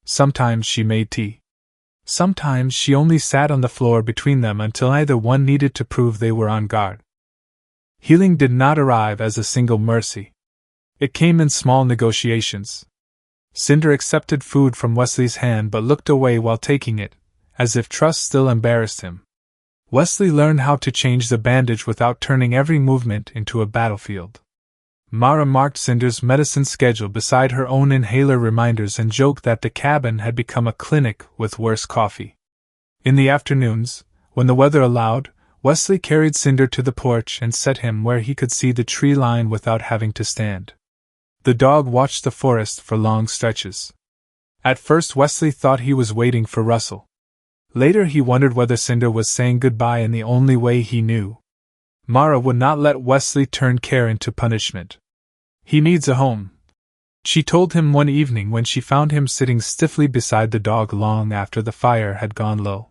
Sometimes she made tea. Sometimes she only sat on the floor between them until either one needed to prove they were on guard. Healing did not arrive as a single mercy. It came in small negotiations. Cinder accepted food from Wesley's hand but looked away while taking it, as if trust still embarrassed him. Wesley learned how to change the bandage without turning every movement into a battlefield. Mara marked Cinder's medicine schedule beside her own inhaler reminders and joked that the cabin had become a clinic with worse coffee. In the afternoons, when the weather allowed, Wesley carried Cinder to the porch and set him where he could see the tree line without having to stand. The dog watched the forest for long stretches. At first Wesley thought he was waiting for Russell. Later he wondered whether Cinder was saying goodbye in the only way he knew. Mara would not let Wesley turn care into punishment. "He needs a home," she told him one evening when she found him sitting stiffly beside the dog long after the fire had gone low.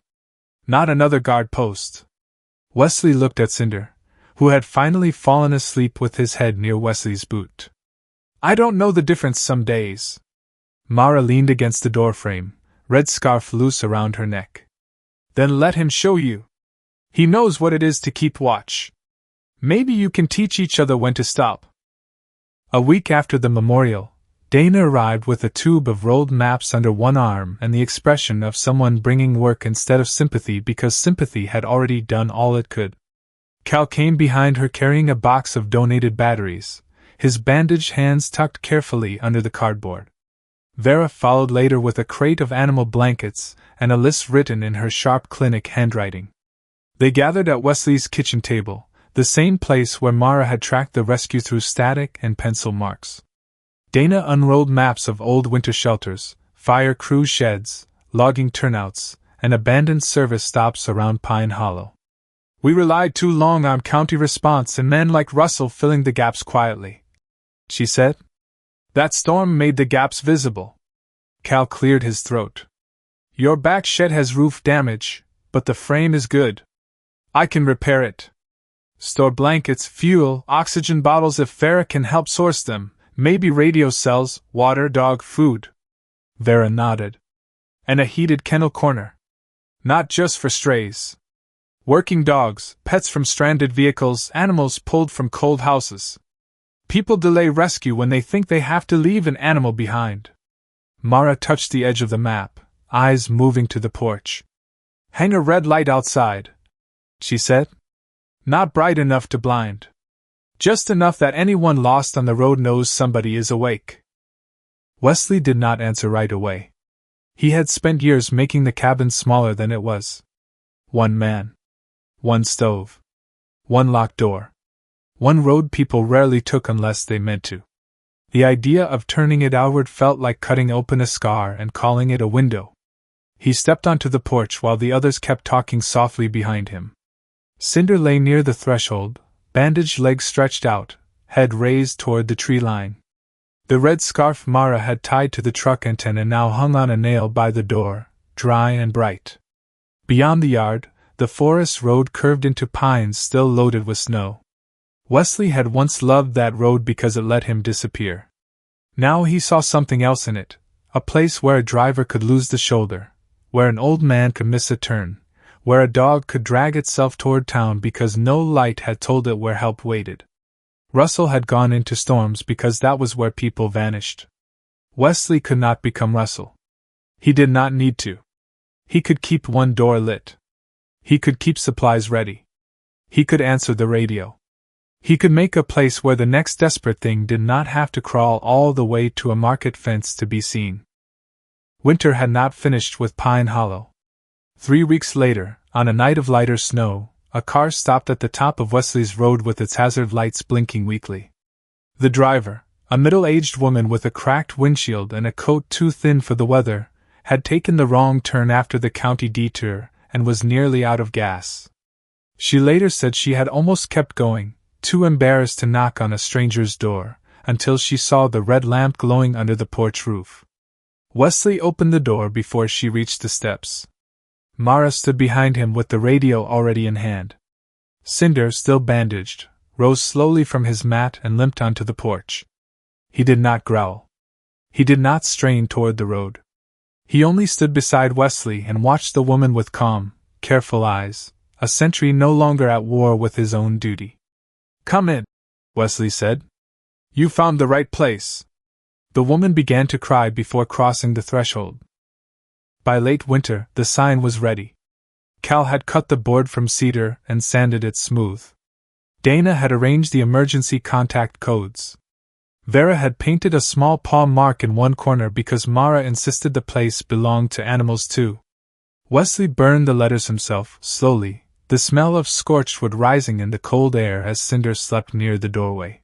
"Not another guard post." Wesley looked at Cinder, who had finally fallen asleep with his head near Wesley's boot. "I don't know the difference some days." Mara leaned against the doorframe, red scarf loose around her neck. "Then let him show you. He knows what it is to keep watch. Maybe you can teach each other when to stop." A week after the memorial, Dana arrived with a tube of rolled maps under one arm and the expression of someone bringing work instead of sympathy because sympathy had already done all it could. Cal came behind her carrying a box of donated batteries, his bandaged hands tucked carefully under the cardboard. Vera followed later with a crate of animal blankets and a list written in her sharp clinic handwriting. They gathered at Wesley's kitchen table, the same place where Mara had tracked the rescue through static and pencil marks. Dana unrolled maps of old winter shelters, fire crew sheds, logging turnouts, and abandoned service stops around Pine Hollow. "We relied too long on county response and men like Russell filling the gaps quietly," she said. "That storm made the gaps visible." Cal cleared his throat. "Your back shed has roof damage, but the frame is good. I can repair it. Store blankets, fuel, oxygen bottles if Vera can help source them, maybe radio cells, water, dog food." Vera nodded. "And a heated kennel corner. Not just for strays. Working dogs, pets from stranded vehicles, animals pulled from cold houses. People delay rescue when they think they have to leave an animal behind." Mara touched the edge of the map, eyes moving to the porch. "Hang a red light outside," she said. "Not bright enough to blind. Just enough that anyone lost on the road knows somebody is awake." Wesley did not answer right away. He had spent years making the cabin smaller than it was. One man. One stove. One locked door. One road people rarely took unless they meant to. The idea of turning it outward felt like cutting open a scar and calling it a window. He stepped onto the porch while the others kept talking softly behind him. Cinder lay near the threshold, bandaged legs stretched out, head raised toward the tree line. The red scarf Mara had tied to the truck antenna now hung on a nail by the door, dry and bright. Beyond the yard, the forest road curved into pines still loaded with snow. Wesley had once loved that road because it let him disappear. Now he saw something else in it, a place where a driver could lose the shoulder, where an old man could miss a turn, where a dog could drag itself toward town because no light had told it where help waited. Russell had gone into storms because that was where people vanished. Wesley could not become Russell. He did not need to. He could keep one door lit. He could keep supplies ready. He could answer the radio. He could make a place where the next desperate thing did not have to crawl all the way to a market fence to be seen. Winter had not finished with Pine Hollow. 3 weeks later, on a night of lighter snow, a car stopped at the top of Wesley's road with its hazard lights blinking weakly. The driver, a middle-aged woman with a cracked windshield and a coat too thin for the weather, had taken the wrong turn after the county detour and was nearly out of gas. She later said she had almost kept going, too embarrassed to knock on a stranger's door, until she saw the red lamp glowing under the porch roof. Wesley opened the door before she reached the steps. Mara stood behind him with the radio already in hand. Cinder, still bandaged, rose slowly from his mat and limped onto the porch. He did not growl. He did not strain toward the road. He only stood beside Wesley and watched the woman with calm, careful eyes, a sentry no longer at war with his own duty. "Come in," Wesley said. "You found the right place." The woman began to cry before crossing the threshold. By late winter, the sign was ready. Cal had cut the board from cedar and sanded it smooth. Dana had arranged the emergency contact codes. Vera had painted a small paw mark in one corner because Mara insisted the place belonged to animals too. Wesley burned the letters himself, slowly, the smell of scorched wood rising in the cold air as Cinder slept near the doorway.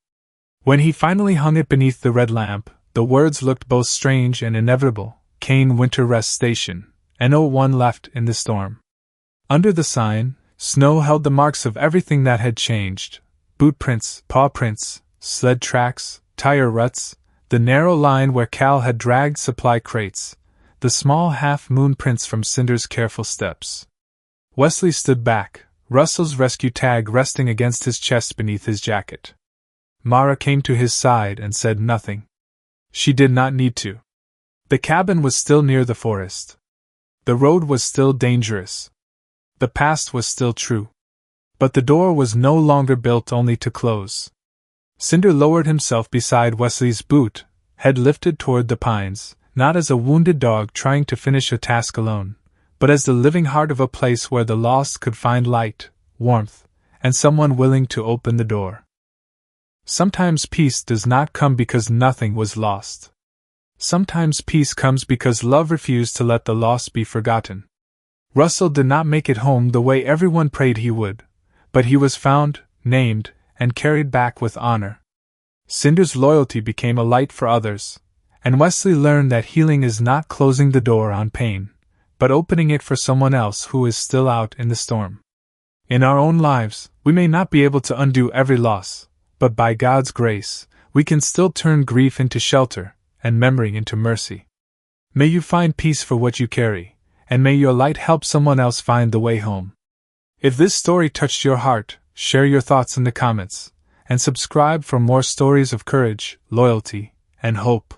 When he finally hung it beneath the red lamp, the words looked both strange and inevitable: Kane Winter Rest Station, NO1 left in the storm. Under the sign, snow held the marks of everything that had changed: boot prints, paw prints, sled tracks, tire ruts, the narrow line where Cal had dragged supply crates, the small half-moon prints from Cinder's careful steps. Wesley stood back, Russell's rescue tag resting against his chest beneath his jacket. Mara came to his side and said nothing. She did not need to. The cabin was still near the forest. The road was still dangerous. The past was still true. But the door was no longer built only to close. Cinder lowered himself beside Wesley's boot, head lifted toward the pines, not as a wounded dog trying to finish a task alone, but as the living heart of a place where the lost could find light, warmth, and someone willing to open the door. Sometimes peace does not come because nothing was lost. Sometimes peace comes because love refused to let the lost be forgotten. Russell did not make it home the way everyone prayed he would, but he was found, named, and carried back with honor. Cinder's loyalty became a light for others, and Wesley learned that healing is not closing the door on pain, but opening it for someone else who is still out in the storm. In our own lives, we may not be able to undo every loss, but by God's grace, we can still turn grief into shelter, and memory into mercy. May you find peace for what you carry, and may your light help someone else find the way home. If this story touched your heart, share your thoughts in the comments, and subscribe for more stories of courage, loyalty, and hope.